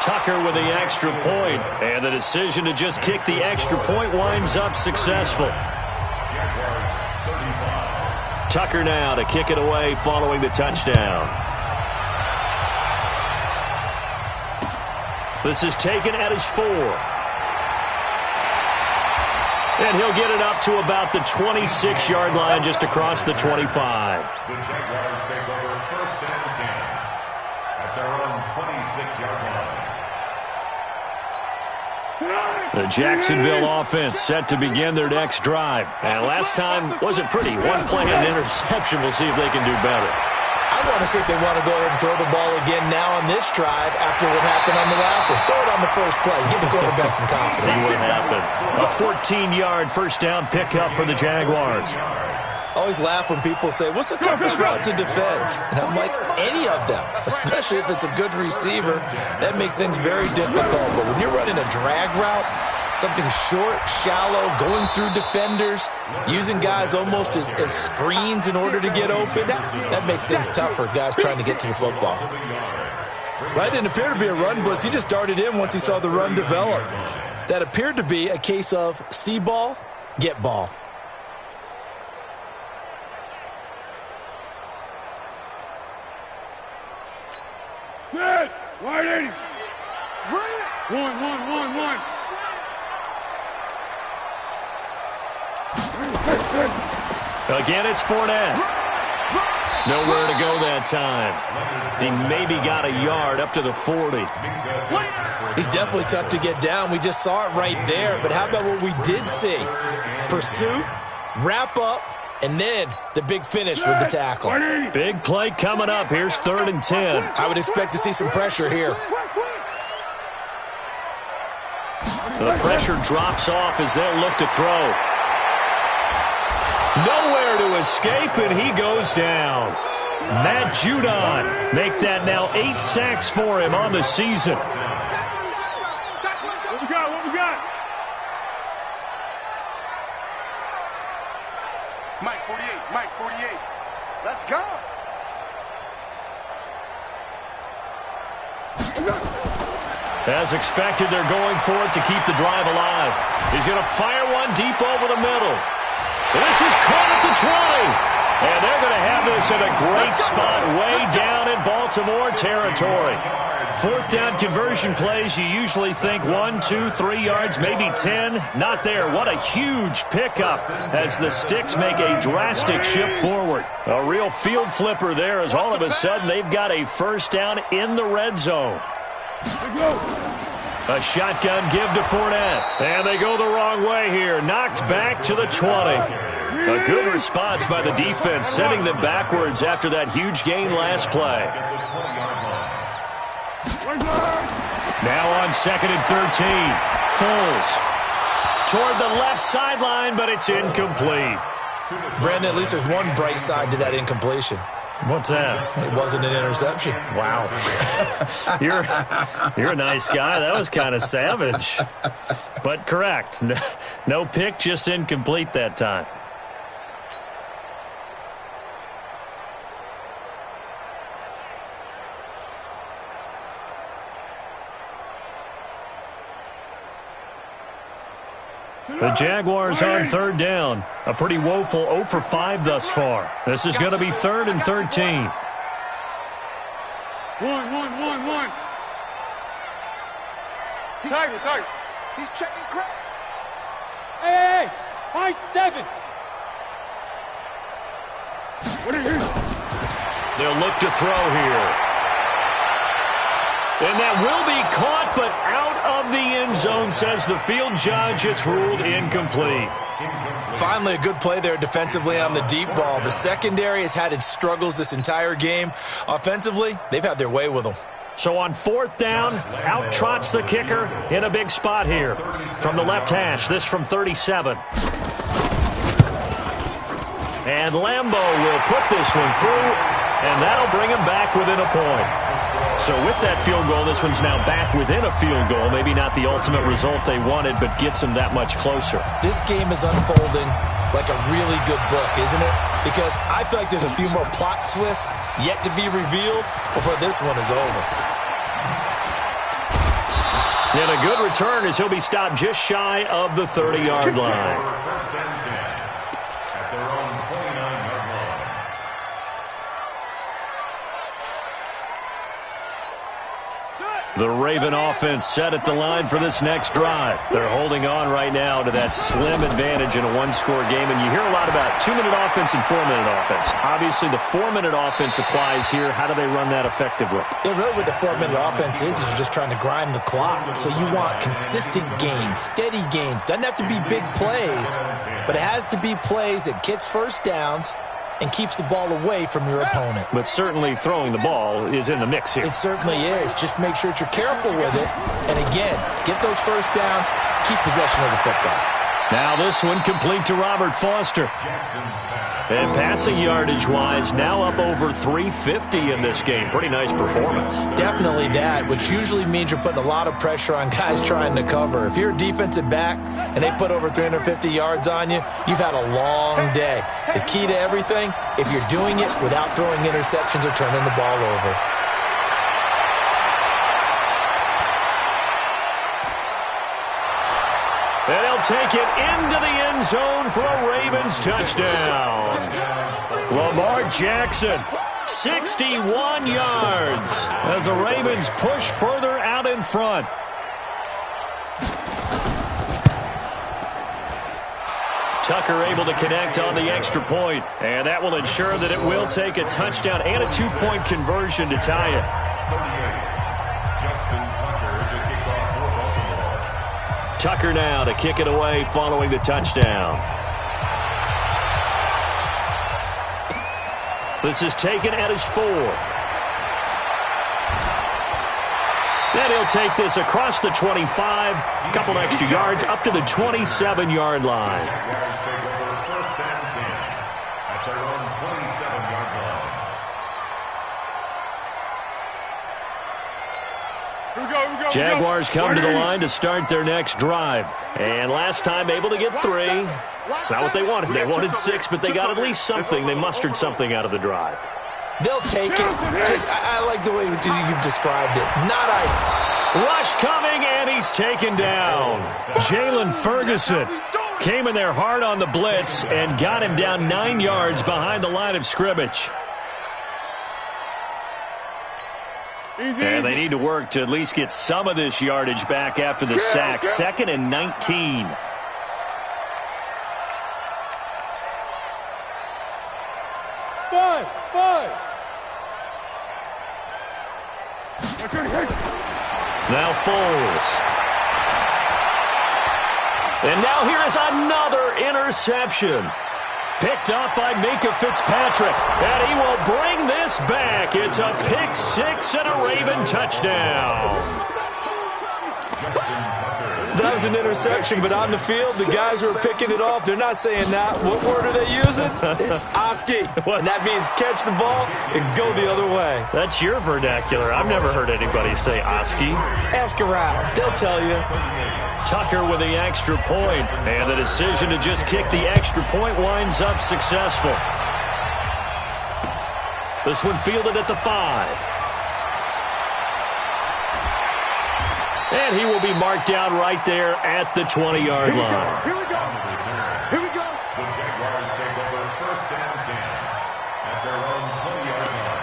[SPEAKER 1] Tucker with the extra point, and the decision to just kick the extra point winds up successful. Tucker now to kick it away following the touchdown. This is taken at his 4. And he'll get it up to about the 26-yard line just across the 25.
[SPEAKER 2] The Jaguars take over 1st and 10 at their own 26-yard line.
[SPEAKER 1] The Jacksonville offense set to begin their next drive. And last time wasn't pretty. 1 play and an interception. We'll see if they can do better.
[SPEAKER 3] I want to see if they want to go ahead and throw the ball again now on this drive after what happened on the last one. Throw it on the first play. Give the quarterback some confidence.
[SPEAKER 1] See what happens. A 14-yard first down pickup for the Jaguars.
[SPEAKER 3] I always laugh when people say, what's the toughest route to defend? And I'm like, any of them, especially if it's a good receiver. That makes things very difficult. But when you're running a drag route, something short, shallow, going through defenders, using guys almost as screens in order to get open, that makes things tough for guys trying to get to the football. Right, didn't appear to be a run blitz. He just darted in once he saw the run develop. That appeared to be a case of see ball, get ball.
[SPEAKER 4] Dead! Wide 80! 1.
[SPEAKER 1] Again, it's Fournette. Nowhere to go that time. He maybe got a yard up to the 40.
[SPEAKER 3] He's definitely tough to get down. We just saw it right there. But how about what we did see? Pursuit, wrap up, and then the big finish with the tackle.
[SPEAKER 1] Big play coming up. Here's 3rd and 10.
[SPEAKER 3] I would expect to see some pressure here.
[SPEAKER 1] The pressure drops off as they'll look to throw. Nowhere to escape, and he goes down. Matt Judon make that now 8 sacks for him on the season.
[SPEAKER 4] What we got?
[SPEAKER 5] Mike 48. Let's go.
[SPEAKER 1] As expected, they're going for it to keep the drive alive. He's going to fire one deep over the middle. This is caught at the 20. And they're going to have this in a great spot way down in Baltimore territory. 4th down conversion plays, you usually think 1, 2, 3 yards, maybe 10. Not there. What a huge pickup as the Sticks make a drastic shift forward. A real field flipper there as all of a sudden they've got a first down in the red zone. A shotgun give to Fournette. And they go the wrong way here. Knocked back to the 20. A good response by the defense, sending them backwards after that huge gain last play. Now on 2nd and 13. Foles toward the left sideline, but it's incomplete.
[SPEAKER 3] Brandon, at least there's one bright side to that incompletion.
[SPEAKER 1] What's that?
[SPEAKER 3] It wasn't an interception.
[SPEAKER 1] Wow. You're a nice guy. That was kind of savage. But correct. No pick, just incomplete that time. The Jaguars on 3rd down. A pretty woeful 0 for 5 thus far. This is going to be 3rd and 13.
[SPEAKER 4] 1. Tiger.
[SPEAKER 5] He's checking crack.
[SPEAKER 6] Hey, high 7.
[SPEAKER 1] They'll look to throw here. And that will be caught, but out of the end zone, says the field judge. It's ruled incomplete.
[SPEAKER 3] Finally, a good play there defensively on the deep ball. The secondary has had its struggles this entire game. Offensively, they've had their way with them.
[SPEAKER 1] So on 4th down, out trots the kicker in a big spot here. From the left hash, this from 37. And Lambo will put this one through, and that'll bring him back within a point. So with that field goal, this one's now back within a field goal. Maybe not the ultimate result they wanted, but gets them that much closer.
[SPEAKER 3] This game is unfolding like a really good book, isn't it? Because I feel like there's a few more plot twists yet to be revealed before this one is over.
[SPEAKER 1] And a good return as he'll be stopped just shy of the 30-yard line.
[SPEAKER 2] First and 10 at their own 29-yard line.
[SPEAKER 1] The Raven offense set at the line for this next drive. They're holding on right now to that slim advantage in a one-score game. And you hear a lot about 2-minute offense and 4-minute offense. Obviously, the 4-minute offense applies here. How do they run that effectively?
[SPEAKER 3] Yeah, really what the 4-minute offense is you're just trying to grind the clock. So you want consistent gains, steady gains. Doesn't have to be big plays, but it has to be plays that gets first downs and keeps the ball away from your opponent.
[SPEAKER 1] But certainly throwing the ball is in the mix here.
[SPEAKER 3] It certainly is. Just make sure that you're careful with it. And again, get those first downs, keep possession of the football.
[SPEAKER 1] Now this one complete to Robert Foster. And passing yardage-wise, now up over 350 in this game. Pretty nice performance.
[SPEAKER 3] Definitely that, which usually means you're putting a lot of pressure on guys trying to cover. If you're a defensive back and they put over 350 yards on you, you've had a long day. The key to everything, if you're doing it without throwing interceptions or turning the ball over.
[SPEAKER 1] And he'll take it into the end zone for a Ravens touchdown. Lamar Jackson, 61 yards as the Ravens push further out in front. Tucker able to connect on the extra point, and that will ensure that it will take a touchdown and a two-point conversion to tie it. Tucker now to kick it away following the touchdown. This is taken at his 4. Then he'll take this across the 25, a couple extra yards up to the 27-yard line.
[SPEAKER 2] First and 10 at their own 27-yard line.
[SPEAKER 1] Jaguars come to the line to start their next drive. And last time able to get 3. It's not what they wanted. They wanted 6, but they got at least something. They mustered something out of the drive.
[SPEAKER 3] They'll take it. I like the way you've described it. Not ideal.
[SPEAKER 1] Rush coming, and he's taken down. Jalen Ferguson came in there hard on the blitz and got him down 9 yards behind the line of scrimmage. And they need to work to at least get some of this yardage back after the sack. 2nd and 19.
[SPEAKER 4] Five.
[SPEAKER 1] Now Foles. And now here is another interception. Picked up by Minka Fitzpatrick. And he will bring this back. It's a pick 6 and a Raven touchdown.
[SPEAKER 3] That was an interception, but on the field, the guys who are picking it off, they're not saying that. What word are they using? It's Oski. And that means catch the ball and go the other way.
[SPEAKER 1] That's your vernacular. I've never heard anybody say Oski.
[SPEAKER 3] Ask around. They'll tell you.
[SPEAKER 1] Tucker with the extra point, and the decision to just kick the extra point winds up successful. This one fielded at the 5. And he will be marked down right there at the 20-yard line.
[SPEAKER 5] Here we go.
[SPEAKER 2] The Jaguars take over first and 10 at their own 20-yard line.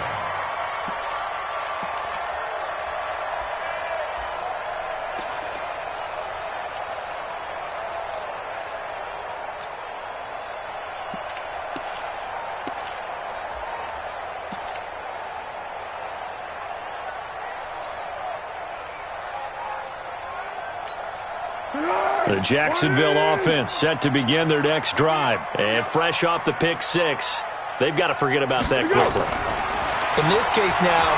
[SPEAKER 1] The Jacksonville offense set to begin their next drive. And fresh off the pick six, they've got to forget about that quickly.
[SPEAKER 3] In this case now,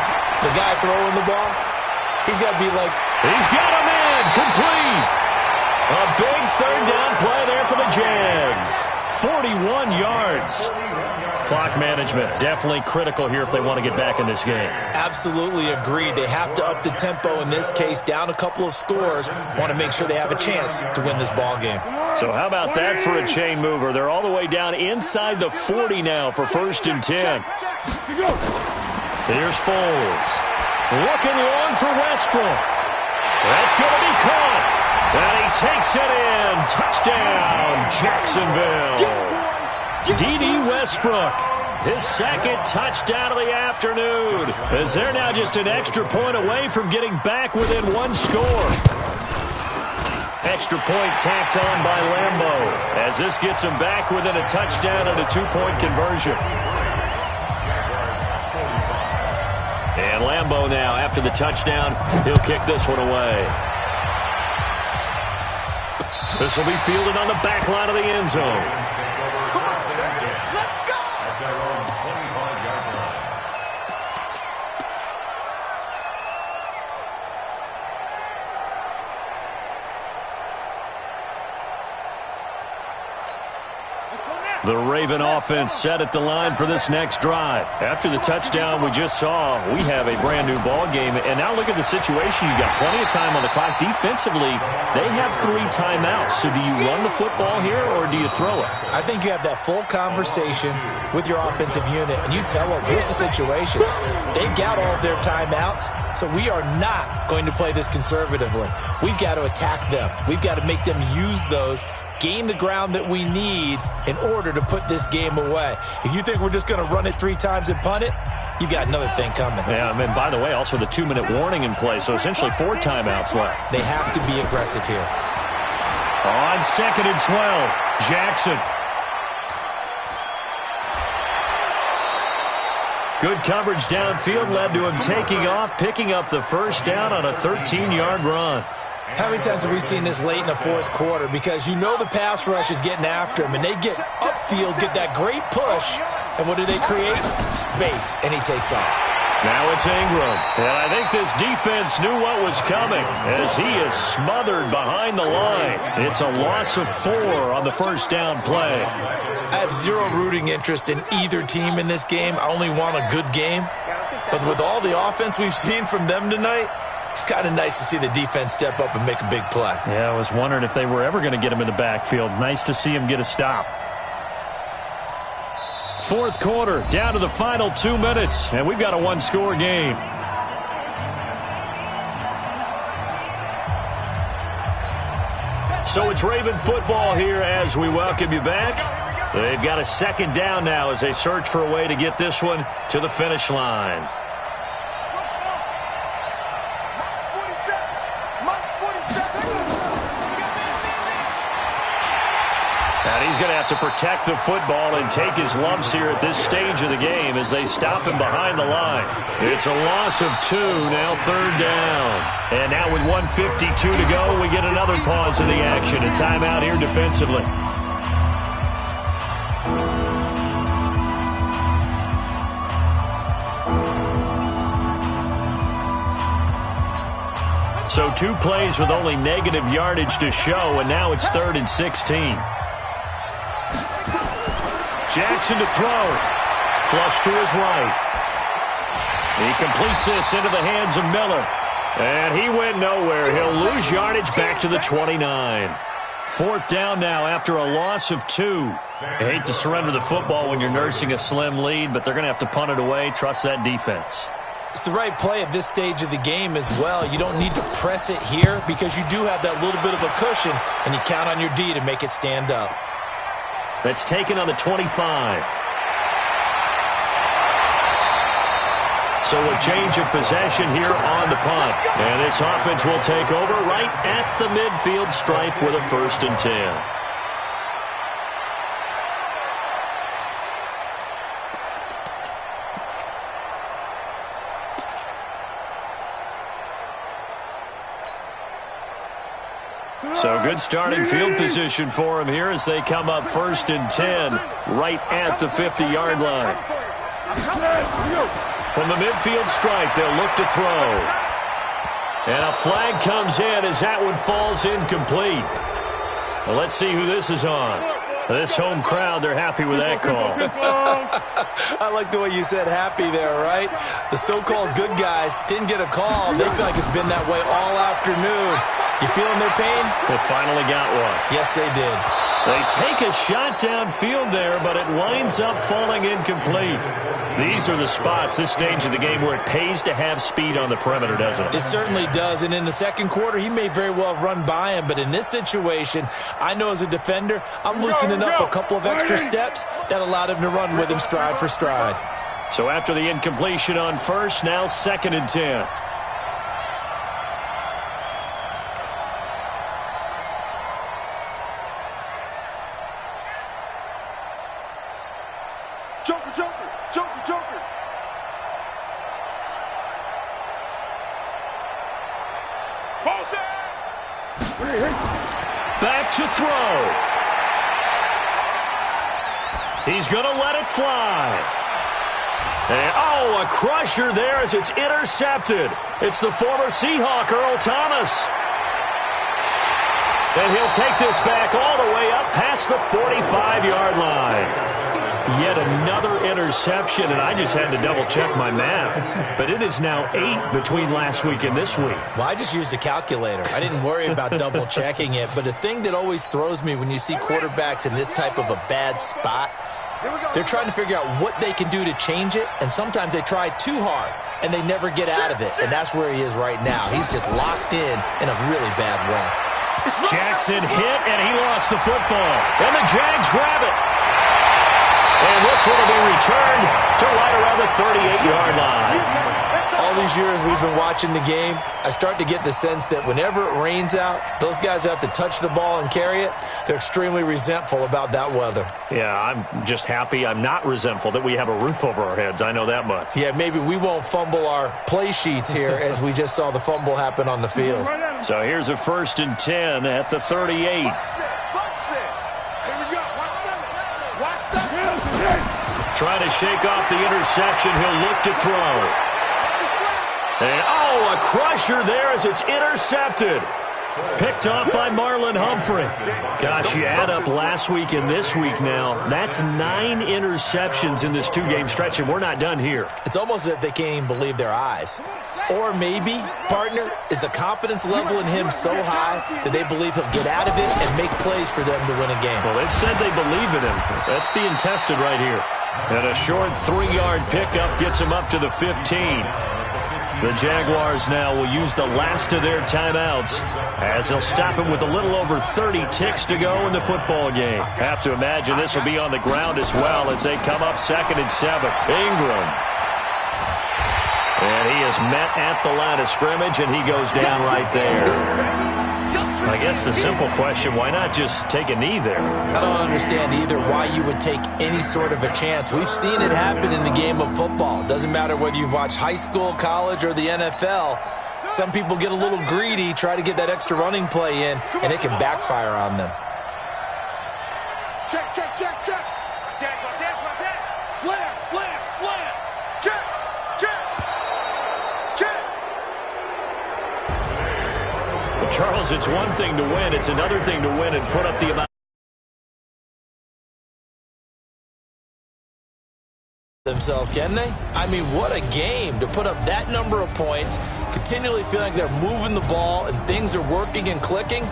[SPEAKER 3] the guy throwing the ball, he's got to be like,
[SPEAKER 1] he's got him in, complete. A big third down play there for the Jags. 41 yards. Clock management, definitely critical here if they want to get back in this game.
[SPEAKER 3] Absolutely agreed. They have to up the tempo in this case, down a couple of scores, want to make sure they have a chance to win this ball game.
[SPEAKER 1] So how about that for a chain mover? They're all the way down inside the 40 now for 1st and 10. Here's Foles. Looking long for Westbrook. That's going to be caught. And he takes it in. Touchdown, Jacksonville. D.D. Westbrook, his second touchdown of the afternoon, as they're now just an extra point away from getting back within one score. Extra point tacked on by Lambeau, as this gets him back within a touchdown and a 2-point conversion. And Lambeau now, after the touchdown, he'll kick this one away. This will be fielded on the back line of the end zone. The Raven offense set at the line for this next drive. After the touchdown we just saw, we have a brand-new ball game. And now look at the situation. You've got plenty of time on the clock. Defensively, they have 3 timeouts. So do you run the football here or do you throw it?
[SPEAKER 3] I think you have that full conversation with your offensive unit, and you tell them, here's the situation. They've got all of their timeouts, so we are not going to play this conservatively. We've got to attack them. We've got to make them use those, gain the ground that we need in order to put this game away. If you think we're just going to run it 3 times and punt it, you got another thing coming.
[SPEAKER 1] Yeah, I mean, by the way, also the 2-minute warning in play, so essentially 4 timeouts left.
[SPEAKER 3] They have to be aggressive here.
[SPEAKER 1] On 2nd and 12, Jackson. Good coverage downfield led to him taking off, picking up the first down on a 13-yard run.
[SPEAKER 3] How many times have we seen this late in the 4th quarter? Because you know the pass rush is getting after him, and they get upfield, get that great push, and what do they create? Space, and he takes off.
[SPEAKER 1] Now it's Ingram, and I think this defense knew what was coming as he is smothered behind the line. It's a loss of 4 on the first down play.
[SPEAKER 3] I have zero rooting interest in either team in this game. I only want a good game. But with all the offense we've seen from them tonight, it's kind of nice to see the defense step up and make a big play.
[SPEAKER 1] Yeah, I was wondering if they were ever going to get him in the backfield. Nice to see him get a stop. 4th quarter, down to the final 2 minutes, and we've got a 1-score game. So it's Raven football here as we welcome you back. They've got a 2nd down now as they search for a way to get this one to the finish line. And he's going to have to protect the football and take his lumps here at this stage of the game as they stop him behind the line. It's a loss of 2, now 3rd down. And now with 1:52 to go, we get another pause in the action. A timeout here defensively. So 2 plays with only negative yardage to show, and now it's 3rd and 16. Jackson to throw. Flush to his right. He completes this into the hands of Miller. And he went nowhere. He'll lose yardage back to the 29. 4th down now after a loss of 2. I hate to surrender the football when you're nursing a slim lead, but they're going to have to punt it away. Trust that defense.
[SPEAKER 3] It's the right play at this stage of the game as well. You don't need to press it here because you do have that little bit of a cushion, and you count on your D to make it stand up.
[SPEAKER 1] That's taken on the 25. So a change of possession here on the punt. And this offense will take over right at the midfield stripe with a 1st and 10. So good starting field position for him here as they come up 1st and 10 right at the 50-yard line. From the midfield stripe, they'll look to throw. And a flag comes in as that one falls incomplete. Well, let's see who this is on. This home crowd, they're happy with that call.
[SPEAKER 3] I like the way you said happy there, right? The so-called good guys didn't get a call. They feel like it's been that way all afternoon. You feeling their pain?
[SPEAKER 1] They finally got one.
[SPEAKER 3] Yes, they did.
[SPEAKER 1] They take a shot downfield there, but it winds up falling incomplete. These are the spots, this stage of the game, where it pays to have speed on the perimeter, doesn't it?
[SPEAKER 3] It certainly does, and in the second quarter, he may very well have run by him, but in this situation, I know as a defender, I'm loosening up a couple of extra steps that allowed him to run with him stride for stride.
[SPEAKER 1] So after the incompletion on first, now 2nd and 10.
[SPEAKER 5] Joker.
[SPEAKER 1] Back to throw. He's going to let it fly. And, oh, a crusher there as it's intercepted. It's the former Seahawk, Earl Thomas. And he'll take this back all the way up past the 45-yard line. Yet another interception, and I just had to double-check my math. But it is now 8 between last week and this week.
[SPEAKER 3] Well, I just used a calculator. I didn't worry about double-checking it. But the thing that always throws me when you see quarterbacks in this type of a bad spot, they're trying to figure out what they can do to change it, and sometimes they try too hard, and they never get out of it. And that's where he is right now. He's just locked in a really bad way.
[SPEAKER 1] Jackson hit, and he lost the football. And the Jags grab it. And this one will be returned to right around the 38-yard line.
[SPEAKER 3] All these years we've been watching the game, I start to get the sense that whenever it rains out, those guys who have to touch the ball and carry it, they're extremely resentful about that weather.
[SPEAKER 1] Yeah, I'm just happy I'm not resentful that we have a roof over our heads. I know that much.
[SPEAKER 3] Yeah, maybe we won't fumble our play sheets here as we just saw the fumble happen on the field.
[SPEAKER 1] So here's a 1st and 10 at the 38. Trying to shake off the interception. He'll look to throw. And, oh, a crusher there as it's intercepted. Picked off by Marlon Humphrey. Gosh, you add up last week and this week now. That's 9 interceptions in this 2-game stretch, and we're not done here.
[SPEAKER 3] It's almost as if they can't even believe their eyes. Or maybe, partner, is the confidence level in him so high that they believe he'll get out of it and make plays for them to win a game.
[SPEAKER 1] Well, they've said they believe in him. That's being tested right here. And a short 3-yard pickup gets him up to the 15. The Jaguars now will use the last of their timeouts as they'll stop him with a little over 30 ticks to go in the football game. Have to imagine this will be on the ground as well as they come up 2nd and 7. Ingram. And he is met at the line of scrimmage, and he goes down right there. I guess the simple question, why not just take a knee there?
[SPEAKER 3] I don't understand either why you would take any sort of a chance. We've seen it happen in the game of football. It doesn't matter whether you've watched high school, college, or the NFL. Some people get a little greedy, try to get that extra running play in, and it can backfire on them.
[SPEAKER 5] Check. Slam. Check.
[SPEAKER 1] Charles, it's one thing to win. It's another thing to win and put up the amount
[SPEAKER 3] themselves, can they? I mean, what a game to put up that number of points, continually feeling like they're moving the ball and things are working and clicking.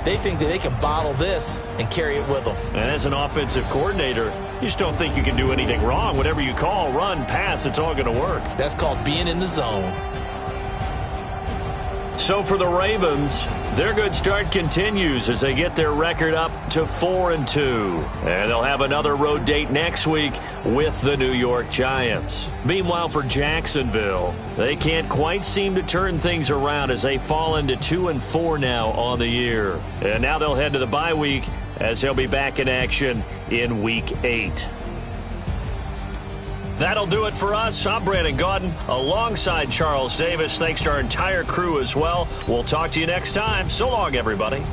[SPEAKER 3] They think that they can bottle this and carry it with them.
[SPEAKER 1] And as an offensive coordinator, you just don't think you can do anything wrong. Whatever you call, run, pass, it's all going to work.
[SPEAKER 3] That's called being in the zone.
[SPEAKER 1] So for the Ravens, their good start continues as they get their record up to 4-2. And they'll have another road date next week with the New York Giants. Meanwhile, for Jacksonville, they can't quite seem to turn things around as they fall into 2-4 now on the year. And now they'll head to the bye week as they'll be back in action in Week 8. That'll do it for us. I'm Brandon Gaudin alongside Charles Davis. Thanks to our entire crew as well. We'll talk to you next time. So long, everybody.